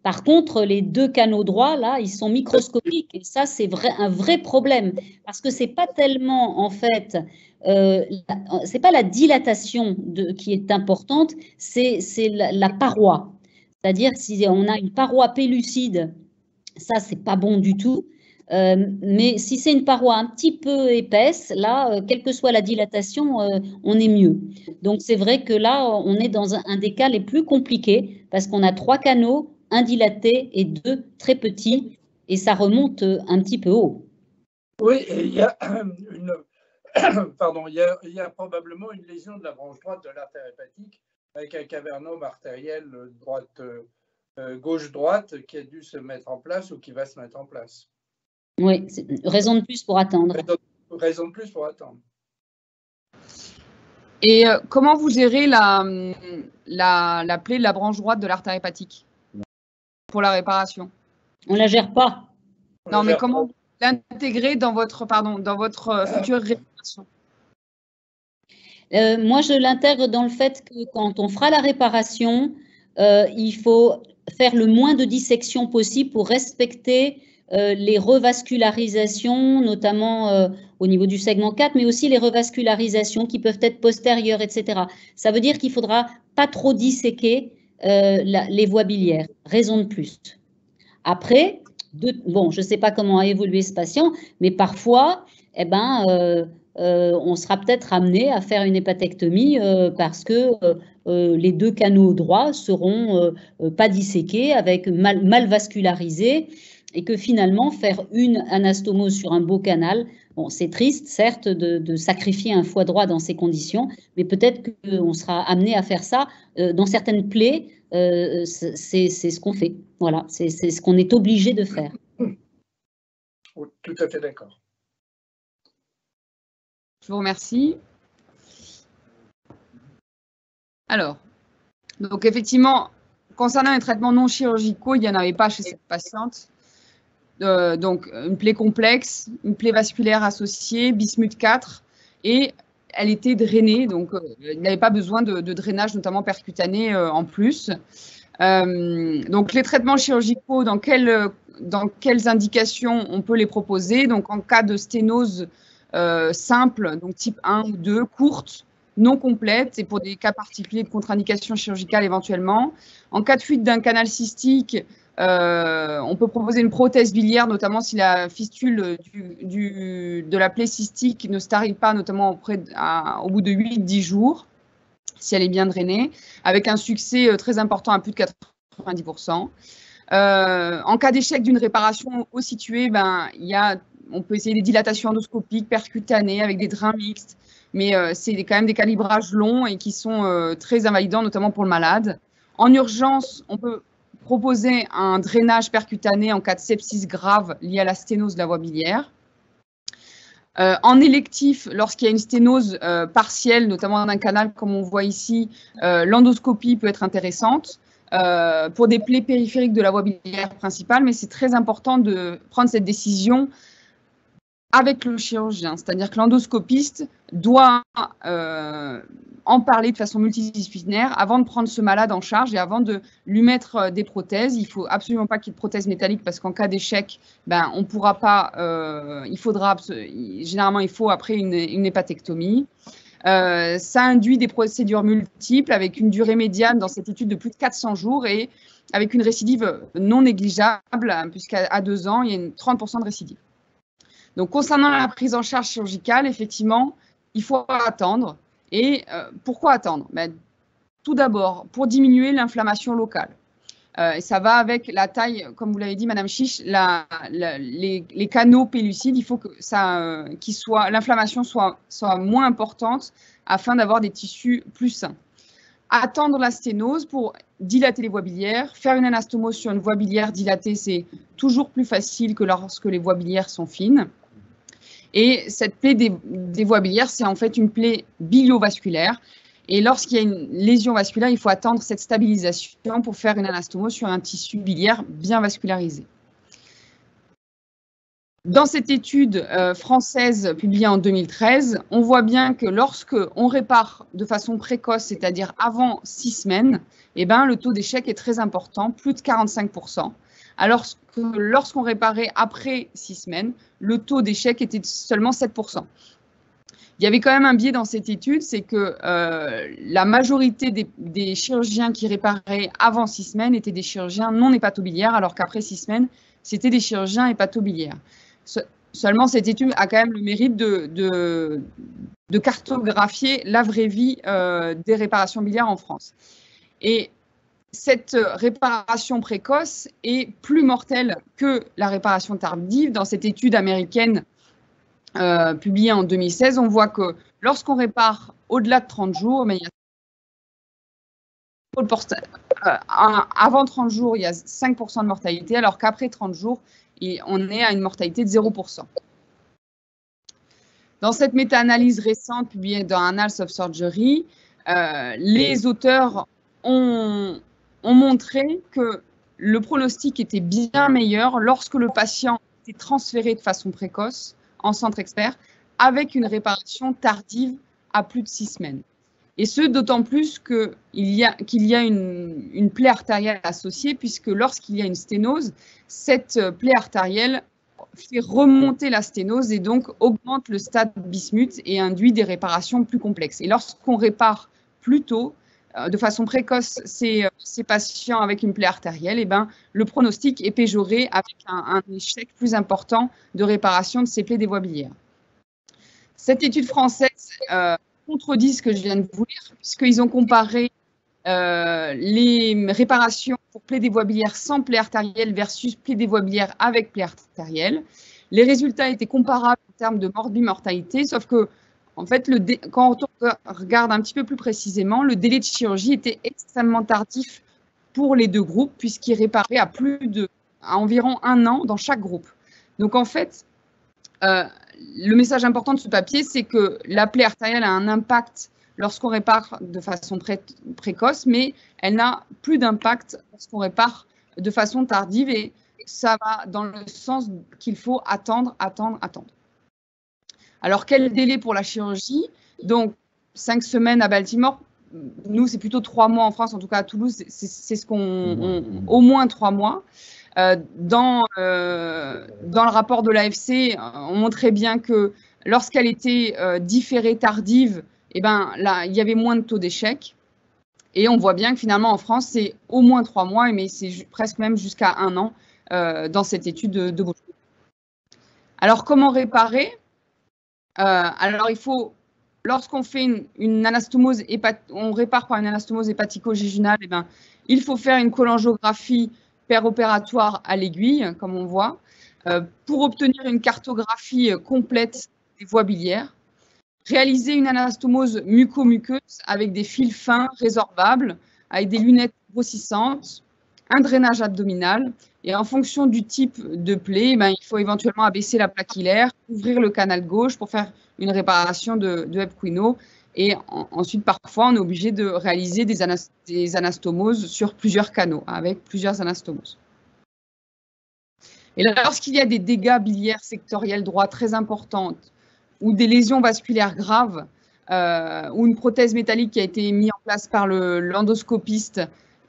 Par contre, les 2 canaux droits, là, ils sont microscopiques. Et ça, c'est un vrai problème. Parce que ce n'est pas tellement, en fait, c'est pas la dilatation qui est importante, c'est la paroi. C'est-à-dire, si on a une paroi pellucide, ça, c'est pas bon du tout. Mais si c'est une paroi un petit peu épaisse, là, quelle que soit la dilatation, on est mieux. Donc, c'est vrai que là, on est dans un des cas les plus compliqués parce qu'on a 3 canaux, 1 dilaté et 2 très petits, et ça remonte un petit peu haut. Oui, et il y a pardon, il y a probablement une lésion de la branche droite de l'artère hépatique avec un cavernome artériel gauche-droite qui a dû se mettre en place ou qui va se mettre en place. Oui, raison de plus pour attendre. Raison de plus pour attendre. Et comment vous gérez la plaie de la branche droite de l'artère hépatique pour la réparation? On ne la gère pas. Non, mais comment vous l'intégrer dans votre future réparation? Moi, je l'intègre dans le fait que quand on fera la réparation, il faut faire le moins de dissection possible pour respecter les revascularisations, notamment au niveau du segment 4, mais aussi les revascularisations qui peuvent être postérieures, etc. Ça veut dire qu'il ne faudra pas trop disséquer les voies biliaires. Raison de plus. Après, bon, je ne sais pas comment a évolué ce patient, mais parfois, eh ben, on sera peut-être amené à faire une hépatectomie parce que les 2 canaux droits seront pas disséqués, avec mal vascularisés, et que finalement, faire une anastomose sur un beau canal, bon, c'est triste, certes, de sacrifier un foie droit dans ces conditions, mais peut-être qu'on sera amené à faire ça dans certaines plaies. C'est ce qu'on fait. Voilà, c'est ce qu'on est obligé de faire. Tout à fait d'accord. Je vous remercie. Alors, donc effectivement, concernant les traitements non chirurgicaux, il n'y en avait pas chez cette patiente. Donc, une plaie complexe, une plaie vasculaire associée, bismuth 4, et elle était drainée, donc il n'avait pas besoin de drainage, notamment percutané en plus. Donc, les traitements chirurgicaux, dans quelles indications on peut les proposer? Donc, en cas de sténose simple, donc type 1 ou 2, courte, non complète, et pour des cas particuliers de contre-indication chirurgicale éventuellement. En cas de fuite d'un canal cystique, on peut proposer une prothèse biliaire, notamment si la fistule de la plaie cystique ne starie pas, notamment au bout de 8-10 jours, si elle est bien drainée, avec un succès très important à plus de 90%. En cas d'échec d'une réparation au situé, on peut essayer des dilatations endoscopiques percutanées avec des drains mixtes, mais c'est quand même des calibrages longs et qui sont très invalidants, notamment pour le malade. En urgence, on peut proposer un drainage percutané en cas de sepsis grave lié à la sténose de la voie biliaire. En électif, lorsqu'il y a une sténose partielle, notamment d'un canal comme on voit ici, l'endoscopie peut être intéressante pour des plaies périphériques de la voie biliaire principale, mais c'est très important de prendre cette décision avec le chirurgien, c'est-à-dire que l'endoscopiste doit en parler de façon multidisciplinaire avant de prendre ce malade en charge et avant de lui mettre des prothèses. Il ne faut absolument pas qu'il y ait de prothèse métallique parce qu'en cas d'échec, on ne pourra pas, généralement il faut après une hépatectomie. Ça induit des procédures multiples avec une durée médiane dans cette étude de plus de 400 jours et avec une récidive non négligeable, puisqu'à 2 ans, il y a 30% de récidive. Donc, concernant la prise en charge chirurgicale, effectivement, il faut attendre. Et pourquoi attendre? Tout d'abord, pour diminuer l'inflammation locale. Et ça va avec la taille, comme vous l'avez dit, Madame Chiche, les canaux pellucides, il faut que l'inflammation soit moins importante afin d'avoir des tissus plus sains. Attendre la sténose pour dilater les voies biliaires. Faire une anastomose sur une voie biliaire dilatée, c'est toujours plus facile que lorsque les voies biliaires sont fines. Et cette plaie des voies biliaires, c'est en fait une plaie biliovasculaire. Et lorsqu'il y a une lésion vasculaire, il faut attendre cette stabilisation pour faire une anastomose sur un tissu biliaire bien vascularisé. Dans cette étude française publiée en 2013, on voit bien que lorsque on répare de façon précoce, c'est-à-dire avant 6 semaines, eh ben, le taux d'échec est très important, plus de 45%. Alors que lorsqu'on réparait après 6 semaines, le taux d'échec était seulement 7%. Il y avait quand même un biais dans cette étude, c'est que la majorité des chirurgiens qui réparaient avant 6 semaines étaient des chirurgiens non hépatobiliaires, alors qu'après 6 semaines, c'était des chirurgiens hépatobiliaires. Seulement, cette étude a quand même le mérite de cartographier la vraie vie des réparations biliaires en France. Et cette réparation précoce est plus mortelle que la réparation tardive. Dans cette étude américaine publiée en 2016, on voit que lorsqu'on répare au-delà de 30 jours, mais avant 30 jours, il y a 5% de mortalité, alors qu'après 30 jours, on est à une mortalité de 0%. Dans cette méta-analyse récente publiée dans Annals of Surgery, les auteurs ont montré que le pronostic était bien meilleur lorsque le patient était transféré de façon précoce en centre expert avec une réparation tardive à plus de 6 semaines. Et ce, d'autant plus qu'il y a une plaie artérielle associée, puisque lorsqu'il y a une sténose, cette plaie artérielle fait remonter la sténose et donc augmente le stade bismuth et induit des réparations plus complexes. Et lorsqu'on répare plus tôt, de façon précoce, ces patients avec une plaie artérielle, eh ben, le pronostic est péjoré avec un échec plus important de réparation de ces plaies des voies biliaires. Cette étude française contredit ce que je viens de vous lire, puisqu'ils ont comparé les réparations pour plaies des voies biliaires sans plaie artérielle versus plaies des voies biliaires avec plaie artérielle. Les résultats étaient comparables en termes de mortalité, sauf que, en fait, quand on regarde un petit peu plus précisément, le délai de chirurgie était extrêmement tardif pour les deux groupes, puisqu'ils réparaient à environ 1 an dans chaque groupe. Donc, en fait, le message important de ce papier, c'est que la plaie artérielle a un impact lorsqu'on répare de façon précoce, mais elle n'a plus d'impact lorsqu'on répare de façon tardive et ça va dans le sens qu'il faut attendre. Alors, quel délai pour la chirurgie? Donc, 5 semaines à Baltimore. Nous, c'est plutôt 3 mois en France, en tout cas à Toulouse, c'est ce au moins 3 mois. Dans le rapport de l'AFC, on montrait bien que lorsqu'elle était différée tardive, eh ben, là, il y avait moins de taux d'échec. Et on voit bien que finalement, en France, c'est au moins 3 mois, mais c'est presque même jusqu'à 1 an dans cette étude de Beaujolais. Alors, comment réparer? Alors, il faut, lorsqu'on fait une anastomose, on répare par une anastomose hépatico-jejunale, eh ben, il faut faire une cholangiographie péropératoire à l'aiguille, comme on voit, pour obtenir une cartographie complète des voies biliaires. Réaliser une anastomose muco-muqueuse avec des fils fins résorbables, avec des lunettes grossissantes, un drainage abdominal. Et en fonction du type de plaie, ben, il faut éventuellement abaisser la plaque hilaire, ouvrir le canal gauche pour faire une réparation de Hepquino. Et ensuite, parfois, on est obligé de réaliser des anastomoses sur plusieurs canaux, avec plusieurs anastomoses. Et lorsqu'il y a des dégâts biliaires sectoriels droits très importants, ou des lésions vasculaires graves, ou une prothèse métallique qui a été mise en place par l'endoscopiste,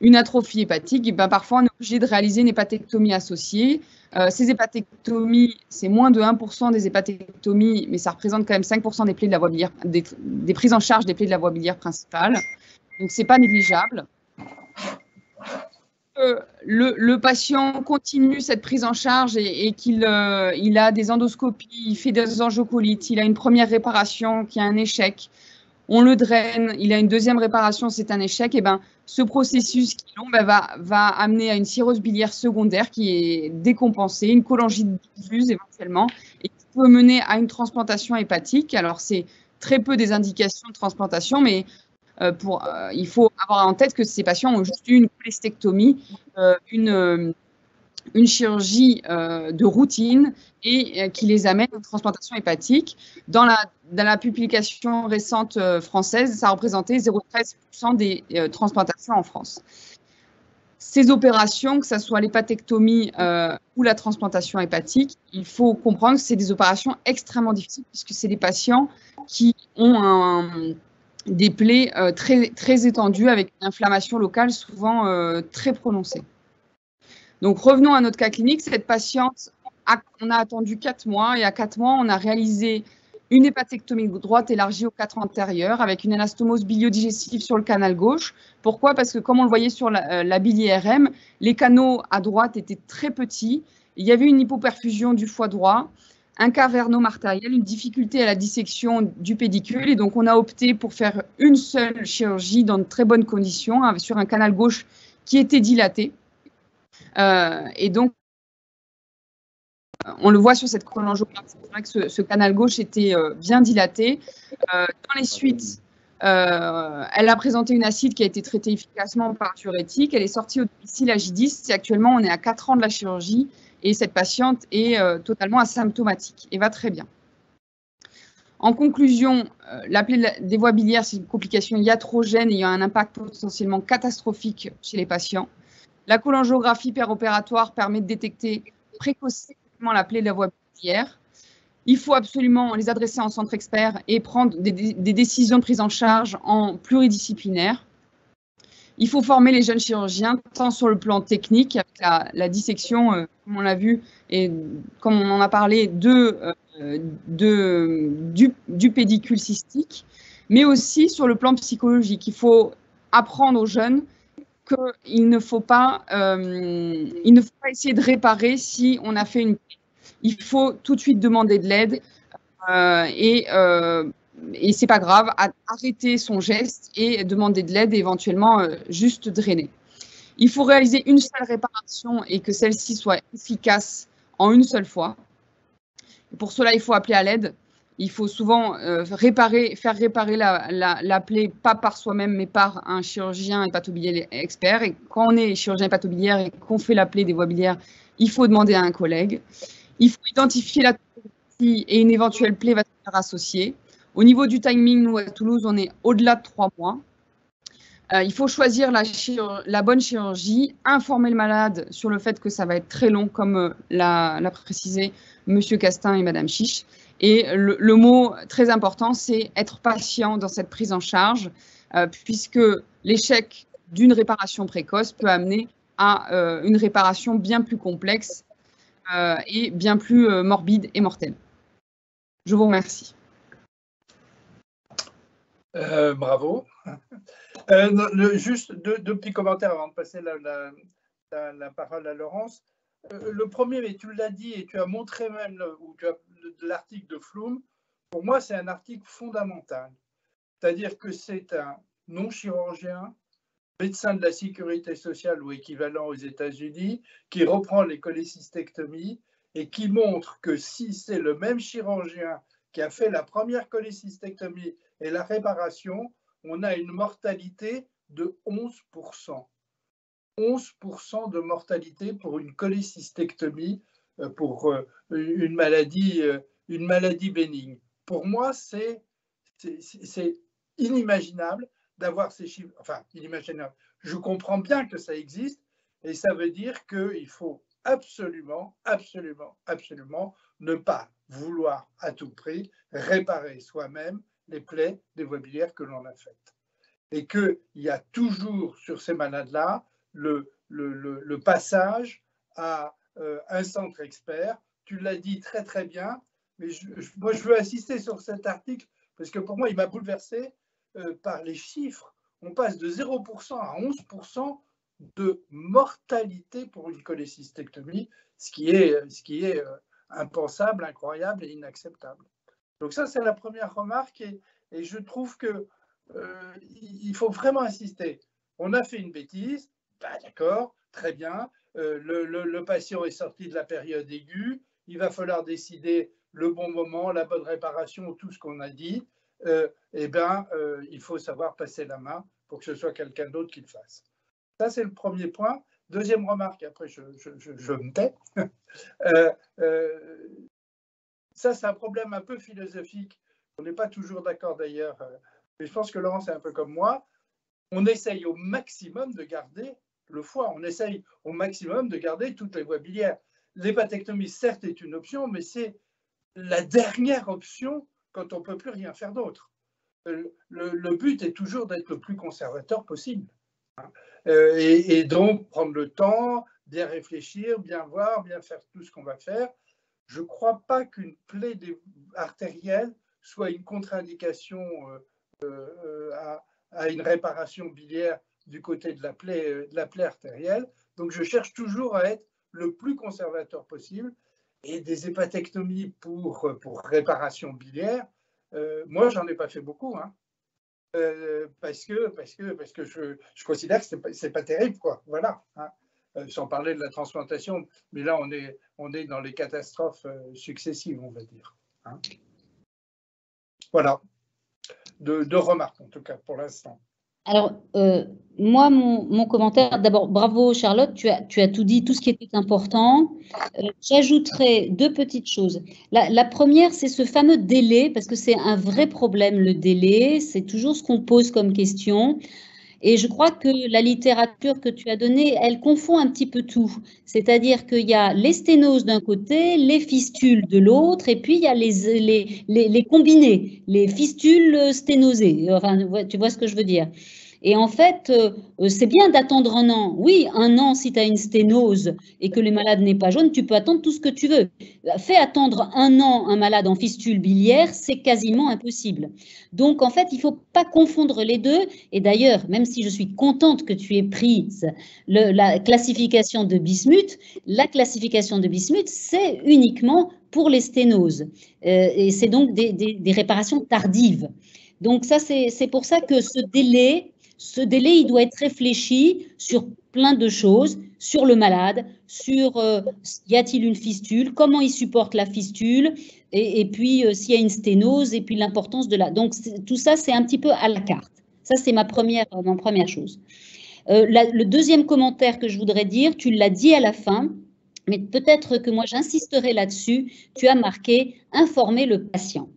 une atrophie hépatique, et ben parfois on est obligé de réaliser une hépatectomie associée. Ces hépatectomies, c'est moins de 1% des hépatectomies, mais ça représente quand même 5% des plaies de la voie biliaire, des prises en charge des plaies de la voie biliaire principale. Donc, ce n'est pas négligeable. Le patient continue cette prise en charge et qu'il a des endoscopies, il fait des angiocolites, il a une première réparation qui a un échec, on le draine, il a une deuxième réparation, c'est un échec, et ben, ce processus qui est long va amener à une cirrhose biliaire secondaire qui est décompensée, une cholangite diffuse éventuellement, et qui peut mener à une transplantation hépatique. Alors, c'est très peu des indications de transplantation, mais il faut avoir en tête que ces patients ont juste eu une cholestectomie, une chirurgie de routine et qui les amène à une transplantation hépatique. Dans la publication récente française, ça représentait 0,13% des transplantations en France. ces opérations, que ce soit l'hépatectomie ou la transplantation hépatique, il faut comprendre que c'est des opérations extrêmement difficiles puisque c'est des patients qui ont des plaies très étendues avec une inflammation locale souvent très prononcée. Donc, revenons à notre cas clinique. Cette patiente, on a attendu 4 mois et à 4 mois, on a réalisé une hépatectomie droite élargie aux 4 antérieurs avec une anastomose biliodigestive sur le canal gauche. Pourquoi? Parce que comme on le voyait sur la bili-RM, les canaux à droite étaient très petits. Il y avait une hypoperfusion du foie droit, un cavernome artériel, une difficulté à la dissection du pédicule. Et donc, on a opté pour faire une seule chirurgie dans de très bonnes conditions sur un canal gauche qui était dilaté. Et donc, on le voit sur cette cholangiographie, c'est vrai que ce canal gauche était bien dilaté. Dans les suites, elle a présenté une acide qui a été traitée efficacement par diurétique. Elle est sortie au domicile à J10. Et actuellement, on est à 4 ans de la chirurgie et cette patiente est totalement asymptomatique et va très bien. En conclusion, la plaie des voies biliaires, c'est une complication iatrogène ayant un impact potentiellement catastrophique chez les patients. La cholangiographie péropératoire permet de détecter précocement la plaie de la voie biliaire. Il faut absolument les adresser en centre expert et prendre des décisions de prise en charge en pluridisciplinaire. Il faut former les jeunes chirurgiens, tant sur le plan technique, avec la dissection, comme on l'a vu, et comme on en a parlé, du pédicule cystique, mais aussi sur le plan psychologique. Il faut apprendre aux jeunes qu'il ne faut pas essayer de réparer si on a fait une plaie. Il faut tout de suite demander de l'aide et c'est pas grave, arrêter son geste et demander de l'aide et éventuellement juste drainer. Il faut réaliser une seule réparation et que celle-ci soit efficace en une seule fois. Et pour cela, il faut appeler à l'aide. Il faut souvent faire réparer la plaie, pas par soi-même, mais par un chirurgien hépatobiliaire expert. Et quand on est chirurgien hépatobiliaire et qu'on fait la plaie des voies biliaires, il faut demander à un collègue. Il faut identifier la topographie et une éventuelle plaie vasculaire associée. Au niveau du timing, nous, à Toulouse, on est au-delà de 3 mois. Il faut choisir la bonne chirurgie, informer le malade sur le fait que ça va être très long, comme l'a précisé M. Castin et Mme Chiche. Et le mot très important, c'est être patient dans cette prise en charge, puisque l'échec d'une réparation précoce peut amener à une réparation bien plus complexe et bien plus morbide et mortelle. Je vous remercie. Bravo. Juste deux petits commentaires avant de passer la parole à Laurence. Le premier, mais tu l'as dit et tu as montré même l'article de Flum, pour moi c'est un article fondamental. C'est-à-dire que c'est un non-chirurgien, médecin de la sécurité sociale ou équivalent aux États-Unis, qui reprend les cholécystectomies et qui montre que si c'est le même chirurgien qui a fait la première cholécystectomie et la réparation, on a une mortalité de 11%. 11% de mortalité pour une cholécystectomie, pour une maladie bénigne. Pour moi, c'est inimaginable d'avoir ces chiffres. Enfin, inimaginable. Je comprends bien que ça existe et ça veut dire qu'il faut absolument, absolument, absolument ne pas vouloir à tout prix réparer soi-même les plaies des voies biliaires que l'on a faites. Et qu'il y a toujours sur ces malades-là le passage à un centre expert. Tu l'as dit très très bien, mais moi je veux insister sur cet article parce que pour moi il m'a bouleversé par les chiffres. On passe de 0% à 11% de mortalité pour une cholécystectomie, ce qui est impensable, incroyable et inacceptable. Donc ça c'est la première remarque et je trouve que il faut vraiment insister. On a fait une bêtise, bah, d'accord, très bien. Le patient est sorti de la période aiguë. Il va falloir décider le bon moment, la bonne réparation, tout ce qu'on a dit. Il faut savoir passer la main pour que ce soit quelqu'un d'autre qui le fasse. Ça, c'est le premier point. Deuxième remarque, après je me tais. Ça, c'est un problème un peu philosophique. On n'est pas toujours d'accord d'ailleurs. Mais je pense que Laurence est un peu comme moi. On essaye au maximum de garder le foie. On essaye au maximum de garder toutes les voies biliaires. L'hépatectomie, certes, est une option, mais c'est la dernière option quand on ne peut plus rien faire d'autre. Le but est toujours d'être le plus conservateur possible. Et donc, prendre le temps, bien réfléchir, bien voir, bien faire tout ce qu'on va faire. Je ne crois pas qu'une plaie artérielle soit une contre-indication à une réparation biliaire du côté de la plaie artérielle. Donc, je cherche toujours à être le plus conservateur possible. Et des hépatectomies pour réparation biliaire, moi, j'en ai pas fait beaucoup, hein, parce que je considère que c'est pas terrible, quoi. Voilà. Hein. Sans parler de la transplantation, mais là, on est dans les catastrophes successives, on va dire. Hein. Voilà. Deux remarques, en tout cas, pour l'instant. Alors, moi, mon commentaire, d'abord, bravo Charlotte, tu as tout dit, tout ce qui était important. J'ajouterai deux petites choses. La première, c'est ce fameux délai, parce que c'est un vrai problème, le délai. C'est toujours ce qu'on pose comme question. Et je crois que la littérature que tu as donnée, elle confond un petit peu tout. C'est-à-dire qu'il y a les sténoses d'un côté, les fistules de l'autre, et puis il y a les combinés, les fistules sténosées. Enfin, tu vois ce que je veux dire. Et en fait, c'est bien d'attendre un an. Oui, un an, si tu as une sténose et que le malade n'est pas jaune, tu peux attendre tout ce que tu veux. Fais attendre un an un malade en fistule biliaire, c'est quasiment impossible. Donc, en fait, il ne faut pas confondre les deux. Et d'ailleurs, même si je suis contente que tu aies prise la classification de Bismuth, la classification de Bismuth, c'est uniquement pour les sténoses. Et c'est donc des réparations tardives. Donc, ça, c'est pour ça que ce délai, il doit être réfléchi sur plein de choses, sur le malade, sur y a-t-il une fistule, comment il supporte la fistule, et puis s'il y a une sténose, et puis l'importance de la... Donc, tout ça, c'est un petit peu à la carte. Ça, c'est ma première chose. Le deuxième commentaire que je voudrais dire, tu l'as dit à la fin, mais peut-être que moi, j'insisterai là-dessus. Tu as marqué « informer le patient ».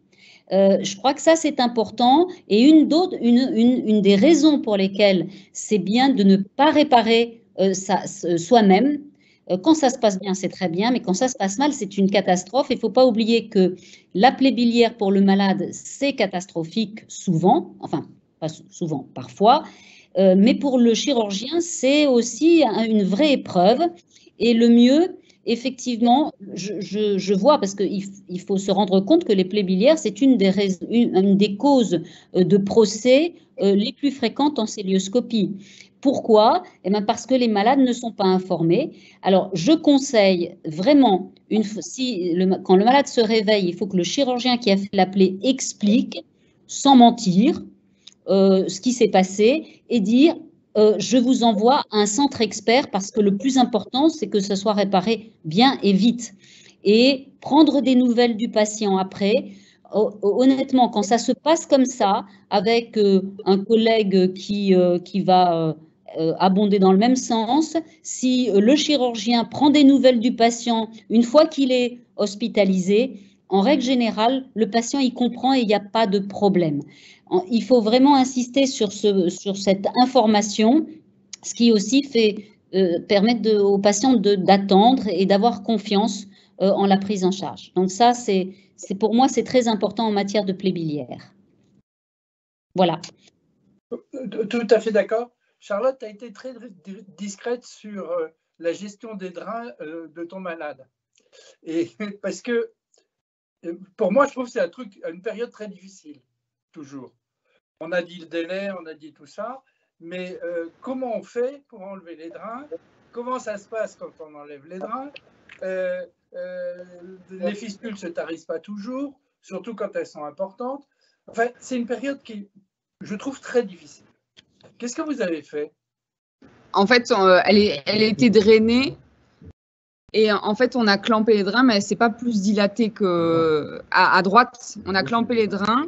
Je crois que ça, c'est important. Et une des raisons pour lesquelles c'est bien de ne pas réparer soi-même. Quand ça se passe bien, c'est très bien, mais quand ça se passe mal, c'est une catastrophe. Il ne faut pas oublier que la plaie biliaire pour le malade, c'est catastrophique souvent, enfin, pas souvent, parfois, mais pour le chirurgien, c'est aussi une vraie épreuve. Et le mieux, effectivement, je vois, parce qu'il faut se rendre compte que les plaies biliaires, c'est une des causes de procès les plus fréquentes en cœlioscopie. Pourquoi? Eh bien parce que les malades ne sont pas informés. Alors, je conseille vraiment, quand le malade se réveille, il faut que le chirurgien qui a fait la plaie explique, sans mentir, ce qui s'est passé et dire je vous envoie à un centre expert parce que le plus important, c'est que ça soit réparé bien et vite. Et prendre des nouvelles du patient après, honnêtement, quand ça se passe comme ça, avec un collègue qui va abonder dans le même sens, si le chirurgien prend des nouvelles du patient une fois qu'il est hospitalisé, en règle générale, le patient y comprend et il n'y a pas de problème. Il faut vraiment insister sur cette information, ce qui aussi permet aux patients d'attendre et d'avoir confiance en la prise en charge. Donc ça, pour moi, c'est très important en matière de plaie biliaire. Voilà. Tout à fait d'accord. Charlotte, tu as été très discrète sur la gestion des drains de ton malade. Et parce que pour moi, je trouve que c'est une période très difficile, toujours. On a dit le délai, on a dit tout ça, mais comment on fait pour enlever les drains? Comment ça se passe quand on enlève les drains? Les fistules ne se tarissent pas toujours, surtout quand elles sont importantes. Enfin, c'est une période qui, je trouve, très difficile. Qu'est-ce que vous avez fait? En fait, elle était drainée. Et en fait, on a clampé les drains, mais c'est pas plus dilaté qu'à droite. On a clampé les drains,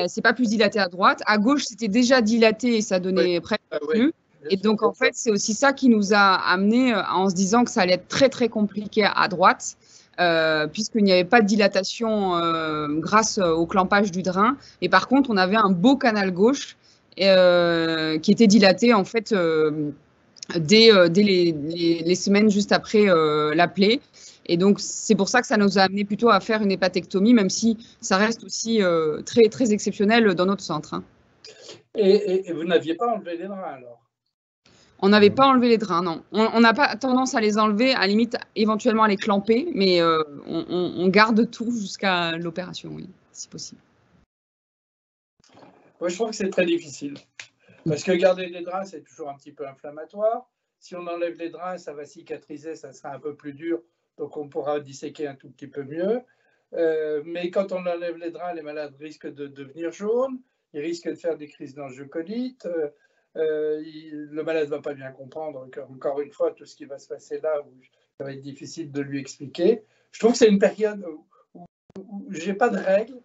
c'est pas plus dilaté à droite. À gauche, c'était déjà dilaté et ça donnait presque plus. Et donc, en fait, c'est aussi ça qui nous a amené en se disant que ça allait être très, très compliqué à droite, puisqu'il n'y avait pas de dilatation grâce au clampage du drain. Et par contre, on avait un beau canal gauche qui était dilaté, en fait, dès les semaines juste après la plaie. Et donc, c'est pour ça que ça nous a amené plutôt à faire une hépatectomie, même si ça reste aussi très, très exceptionnel dans notre centre. Hein. Et vous n'aviez pas enlevé les draps alors? On n'avait pas enlevé les draps, non. On n'a pas tendance à les enlever, à la limite, éventuellement à les clamper, mais on garde tout jusqu'à l'opération, oui, si possible. Moi, je trouve que c'est très difficile. Parce que garder les draps, c'est toujours un petit peu inflammatoire. Si on enlève les draps, ça va cicatriser, ça sera un peu plus dur, donc on pourra disséquer un tout petit peu mieux. Mais quand on enlève les draps, les malades risquent de devenir jaunes, ils risquent de faire des crises d'angiocolite. Le malade ne va pas bien comprendre, encore une fois, tout ce qui va se passer là, où ça va être difficile de lui expliquer. Je trouve que c'est une période où je n'ai pas de règles,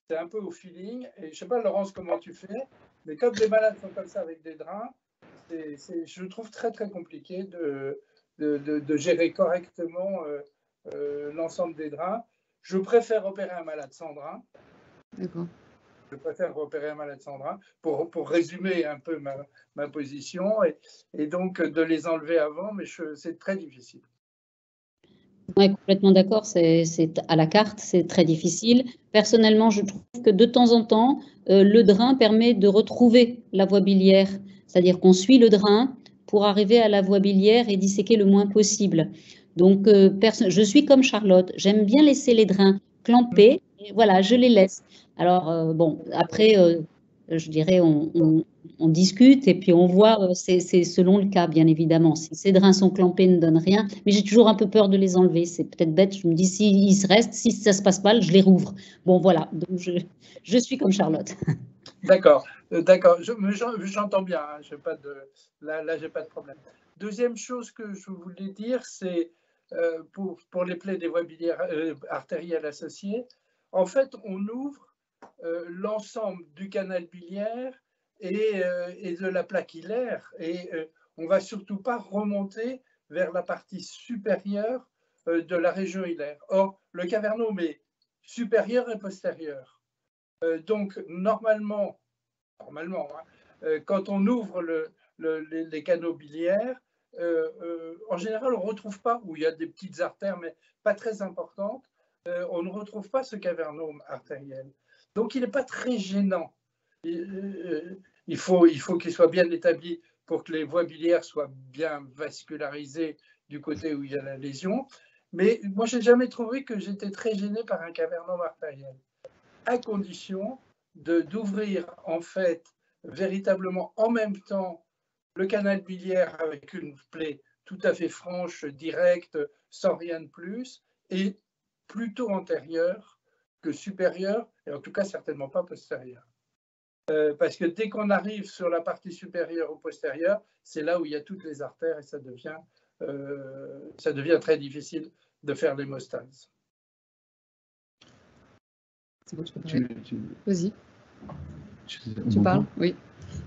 c'est un peu au feeling. Et je ne sais pas, Laurence, comment tu fais, mais quand les malades sont comme ça avec des draps, je trouve très, très compliqué de gérer correctement l'ensemble des draps. Je préfère opérer un malade sans draps. D'accord. Je préfère opérer un malade sans draps pour résumer un peu ma position et donc de les enlever avant, mais c'est très difficile. Oui, complètement d'accord, c'est à la carte, c'est très difficile. Personnellement, je trouve que de temps en temps, le drain permet de retrouver la voie biliaire, c'est-à-dire qu'on suit le drain pour arriver à la voie biliaire et disséquer le moins possible. Donc, je suis comme Charlotte, j'aime bien laisser les drains clampés, et voilà, je les laisse. Alors, bon, après, je dirais, on discute et puis on voit, c'est selon le cas, bien évidemment. Si ces drains sont clampés, ne donnent rien, mais j'ai toujours un peu peur de les enlever. C'est peut-être bête, je me dis, s'ils se restent, si ça se passe mal, je les rouvre. Bon, voilà, donc je suis comme Charlotte. D'accord, d'accord, j'entends bien, hein, là, j'ai pas de problème. Deuxième chose que je voulais dire, c'est pour les plaies des voies biliaires artérielles associées, en fait, on ouvre l'ensemble du canal biliaire et de la plaque hilaire, et on va surtout pas remonter vers la partie supérieure de la région hilaire. Or, le cavernome est supérieur et postérieur. Donc, normalement hein, quand on ouvre les canaux biliaires, en général, on ne retrouve pas, où il y a des petites artères, mais pas très importantes, on ne retrouve pas ce cavernome artériel. Donc, il n'est pas très gênant. Il faut qu'il soit bien établi pour que les voies biliaires soient bien vascularisées du côté où il y a la lésion. Mais moi, je n'ai jamais trouvé que j'étais très gêné par un cavernome artériel, à condition d'ouvrir en fait véritablement en même temps le canal biliaire avec une plaie tout à fait franche, directe, sans rien de plus, et plutôt antérieure que supérieure, et en tout cas certainement pas postérieure. Parce que dès qu'on arrive sur la partie supérieure ou postérieure, c'est là où il y a toutes les artères et ça devient très difficile de faire l'hémostase. C'est bon, tu peux parler. Vas-y. Tu parles, oui.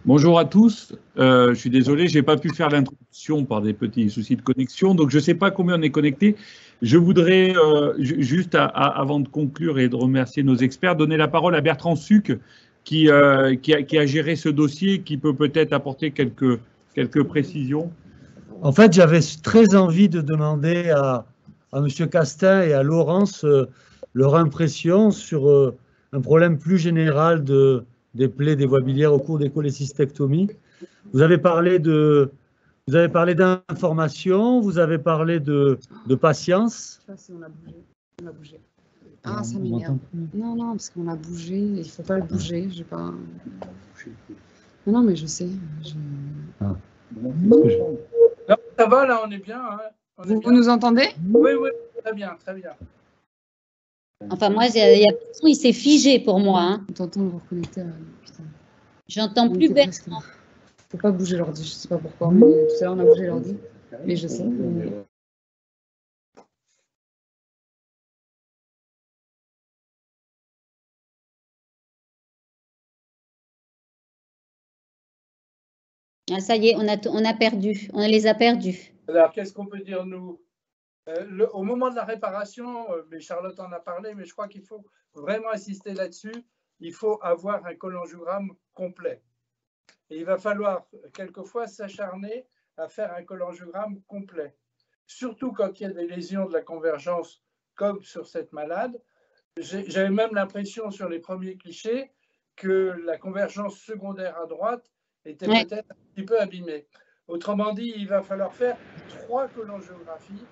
Bonjour à tous. Je suis désolé, je n'ai pas pu faire l'introduction par des petits soucis de connexion, donc je ne sais pas combien on est connecté. Je voudrais, juste avant de conclure et de remercier nos experts, donner la parole à Bertrand Suc, qui a géré ce dossier, qui peut peut-être apporter quelques précisions. En fait, j'avais très envie de demander à M. Castin et à Laurence leur impression sur un problème plus général des plaies des voies biliaires au cours des cholécystectomies. Vous avez parlé d'information, vous avez parlé de patience. On a bougé. Ah, ça m'énerve. Non, parce qu'on a bougé. Il ne faut pas le bouger. J'ai pas. Non, mais je sais. Non, ça va, là, on est bien. Hein. Vous nous entendez? Oui, très bien, très bien. Enfin, moi, il s'est figé pour moi. Hein. On t'entend le reconnecter. Putain. J'entends plus Bertrand. Il ne faut pas bouger l'ordi, je ne sais pas pourquoi. Mais tout à l'heure, on a bougé l'ordi. Mais je sais. Ah, ça y est, on a perdu. On les a perdus. Alors, qu'est-ce qu'on peut dire, nous? Au moment de la réparation, mais Charlotte en a parlé, mais je crois qu'il faut vraiment insister là-dessus, il faut avoir un cholangiogramme complet. Et il va falloir quelquefois s'acharner à faire un cholangiogramme complet. Surtout quand il y a des lésions de la convergence, comme sur cette malade. J'avais même l'impression sur les premiers clichés que la convergence secondaire à droite était peut-être un petit peu abîmée. Autrement dit, il va falloir faire 3 cholangiographies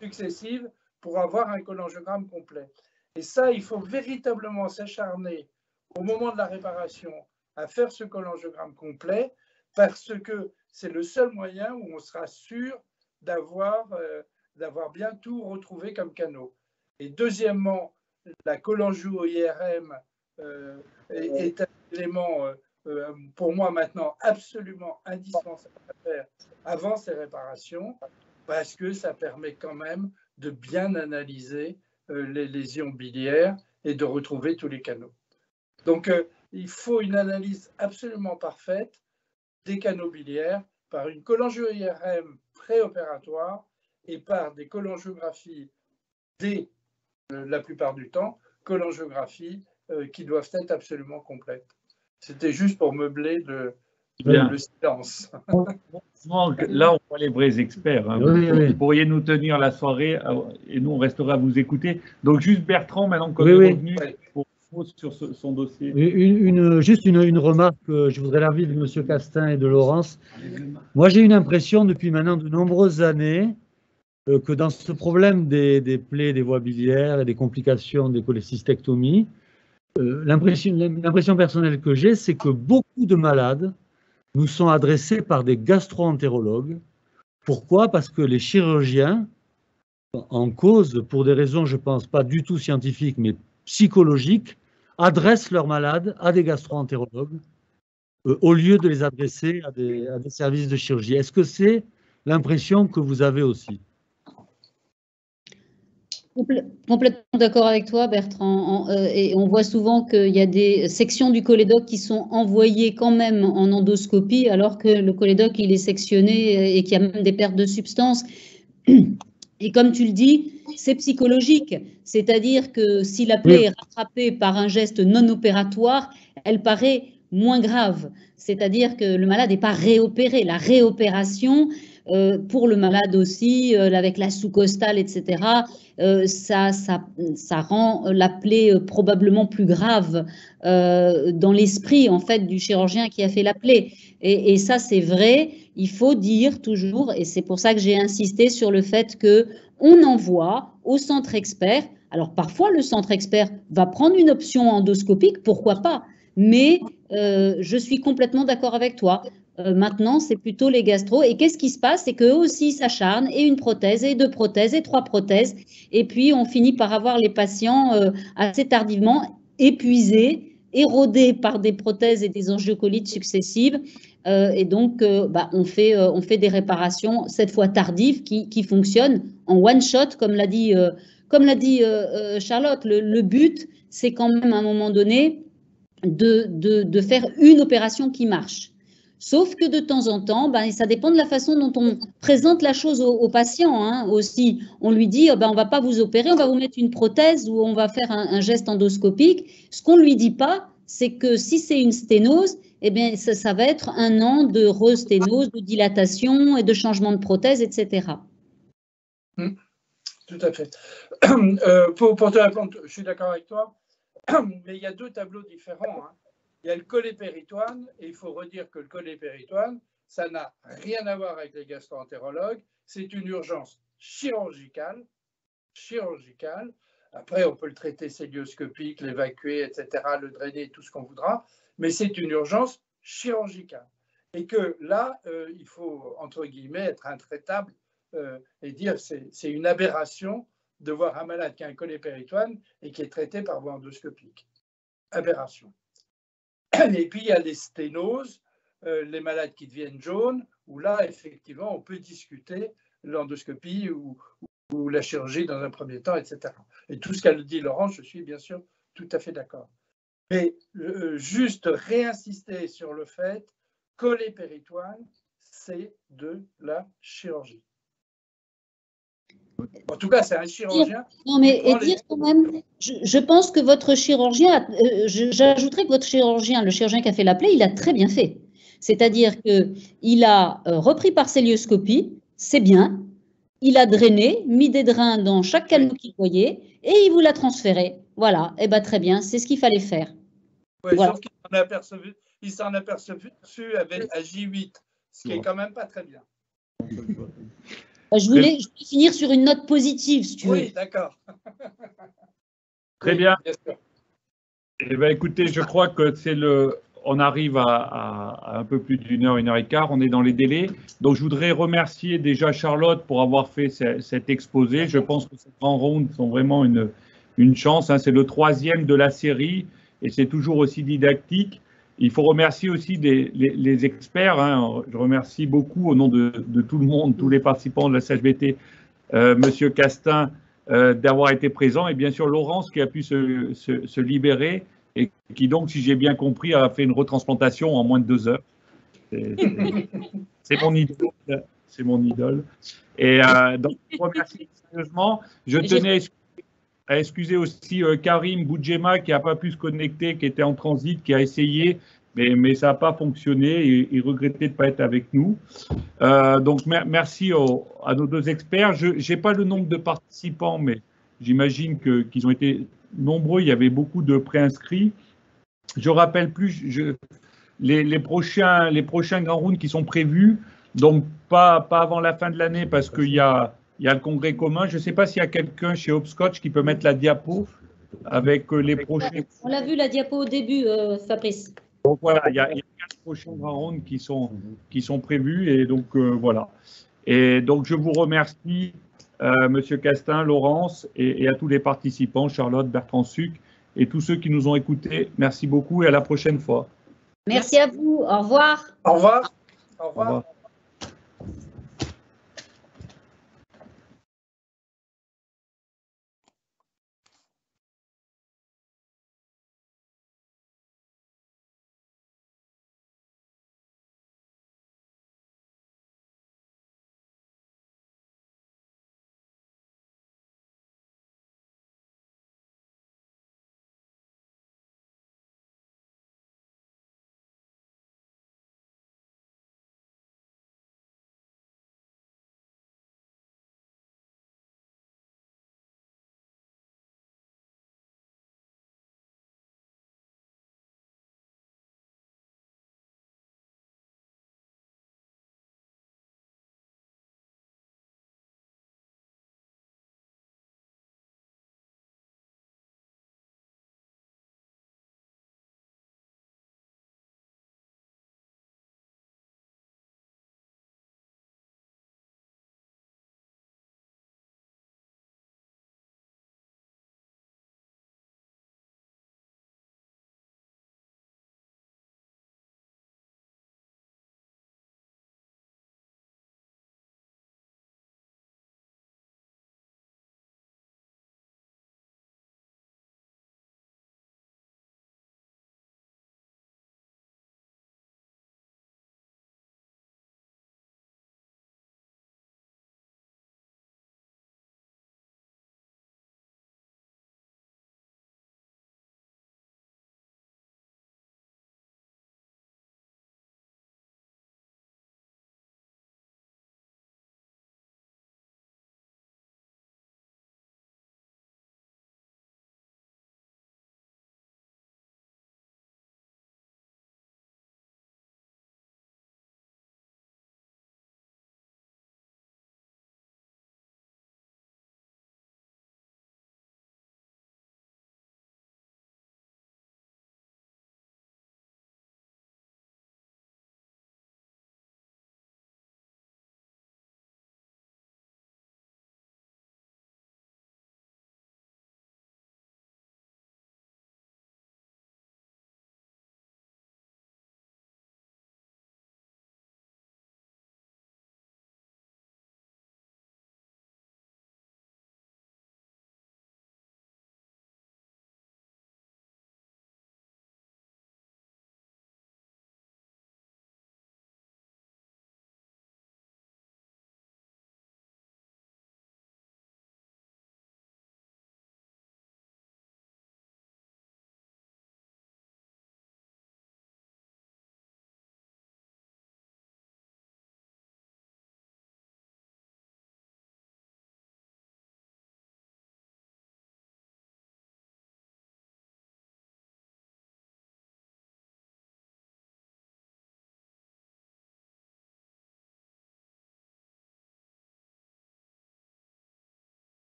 successives pour avoir un cholangiogramme complet. Et ça, il faut véritablement s'acharner au moment de la réparation à faire ce cholangiogramme complet parce que c'est le seul moyen où on sera sûr d'avoir bien tout retrouvé comme canaux. Et deuxièmement, la cholangio-IRM est un élément pour moi maintenant absolument indispensable à faire avant ces réparations parce que ça permet quand même de bien analyser les lésions biliaires et de retrouver tous les canaux. Donc, il faut une analyse absolument parfaite des canaux biliaires par une cholangio-IRM préopératoire et par des cholangiographies la plupart du temps, cholangiographies qui doivent être absolument complètes. C'était juste pour meubler le silence. Là, on voit les vrais experts. Hein. Vous pourriez nous tenir la soirée et nous, on restera à vous écouter. Donc, juste Bertrand, maintenant qu'on est revenu sur son dossier. Juste une remarque, je voudrais l'avis de M. Castin et de Laurence. Moi, j'ai une impression depuis maintenant de nombreuses années que dans ce problème des plaies des voies biliaires et des complications des cholécystectomies, l'impression personnelle que j'ai, c'est que beaucoup de malades nous sont adressés par des gastro-entérologues. Pourquoi? Parce que les chirurgiens, en cause, pour des raisons, je pense, pas du tout scientifiques, mais psychologiques, adressent leurs malades à des gastro-entérologues au lieu de les adresser à des services de chirurgie. Est-ce que c'est l'impression que vous avez aussi? Complètement d'accord avec toi, Bertrand. Et on voit souvent qu'il y a des sections du cholédoque qui sont envoyées quand même en endoscopie, alors que le cholédoque, il est sectionné et qu'il y a même des pertes de substances. Et comme tu le dis, c'est psychologique. C'est-à-dire que si la plaie est rattrapée par un geste non opératoire, elle paraît moins grave. C'est-à-dire que le malade n'est pas réopéré. La réopération, pour le malade aussi, avec la sous-costale, etc., ça rend la plaie probablement plus grave dans l'esprit en fait du chirurgien qui a fait la plaie. Et ça, c'est vrai. Il faut dire toujours, et c'est pour ça que j'ai insisté sur le fait qu'on envoie au centre expert. Alors parfois, le centre expert va prendre une option endoscopique, pourquoi pas. Mais je suis complètement d'accord avec toi. Maintenant, c'est plutôt les gastro. Et qu'est-ce qui se passe? C'est qu'eux aussi s'acharnent, et une prothèse, et 2 prothèses, et 3 prothèses. Et puis, on finit par avoir les patients assez tardivement épuisés, érodés par des prothèses et des angiocolites successives. Et donc, on fait des réparations, cette fois tardives, qui fonctionnent en one-shot, comme l'a dit Charlotte. Le but, c'est quand même, à un moment donné, de faire une opération qui marche. Sauf que de temps en temps, ça dépend de la façon dont on présente la chose au patient aussi. On lui dit, on ne va pas vous opérer, on va vous mettre une prothèse ou on va faire un geste endoscopique. Ce qu'on ne lui dit pas, c'est que si c'est une sténose, eh bien, ça va être 1 an de resténose, de dilatation et de changement de prothèse, etc. Tout à fait. Pour te répondre, je suis d'accord avec toi, mais il y a 2 tableaux différents. Il y a le cholépéritoine, et il faut redire que le cholépéritoine, ça n'a rien à voir avec les gastro-entérologues, c'est une urgence chirurgicale. Après, on peut le traiter célioscopique, l'évacuer, etc., le drainer, tout ce qu'on voudra, mais c'est une urgence chirurgicale. Et que là, il faut, entre guillemets, être intraitable et dire c'est une aberration de voir un malade qui a un cholépéritoine et qui est traité par voie endoscopique. Aberration. Et puis, il y a les sténoses, les malades qui deviennent jaunes, où là, effectivement, on peut discuter l'endoscopie ou la chirurgie dans un premier temps, etc. Et tout ce qu'a dit Laurent, je suis bien sûr tout à fait d'accord. Mais juste réinsister sur le fait que les péritoines, c'est de la chirurgie. En tout cas, c'est un chirurgien. Non, mais et dire quand même, je pense que votre chirurgien, j'ajouterais que votre chirurgien, le chirurgien qui a fait la plaie, il a très bien fait. C'est-à-dire qu'il a repris par célioscopie, c'est bien, il a drainé, mis des drains dans chaque canal qu'il voyait et il vous l'a transféré. Voilà, et bien très bien, c'est ce qu'il fallait faire. Ouais, Voilà. sauf qu'il s'en a aperçu avec à J8, ce qui est quand même pas très bien. Je voulais finir sur une note positive, si tu veux. Oui, d'accord. Très bien. Eh bien, écoutez, je crois que on arrive à un peu plus d'une heure, 1h15, on est dans les délais. Donc, je voudrais remercier déjà Charlotte pour avoir fait cet exposé. Je pense que ces grands rounds sont vraiment une chance, hein. C'est le 3e de la série et c'est toujours aussi didactique. Il faut remercier aussi les experts, hein. Je remercie beaucoup au nom de tout le monde, tous les participants de la CHBT, Monsieur Castin, d'avoir été présent, et bien sûr Laurence qui a pu se libérer et qui donc, si j'ai bien compris, a fait une retransplantation en moins de 2 heures. C'est mon idole. C'est mon idole. Et donc, je vous remercie sérieusement. Je tenais à excuser aussi Karim Boudjema qui n'a pas pu se connecter, qui était en transit, qui a essayé, mais ça n'a pas fonctionné et il regrettait de ne pas être avec nous. Donc, merci à nos 2 experts. Je n'ai pas le nombre de participants, mais j'imagine qu'ils ont été nombreux. Il y avait beaucoup de préinscrits. Je rappelle plus les prochains grands rounds qui sont prévus, donc pas avant la fin de l'année parce qu'il y a le congrès commun. Je ne sais pas s'il y a quelqu'un chez Hopscotch qui peut mettre la diapo avec les prochains. On l'a vu la diapo au début, Fabrice. Donc voilà, il y a 4 prochains grands rounds qui sont prévus et donc voilà. Et donc je vous remercie, Monsieur Castin, Laurence et à tous les participants, Charlotte, Bertrand Suc et tous ceux qui nous ont écoutés. Merci beaucoup et à la prochaine fois. Merci à vous. Au revoir. Au revoir. Au revoir. Au revoir.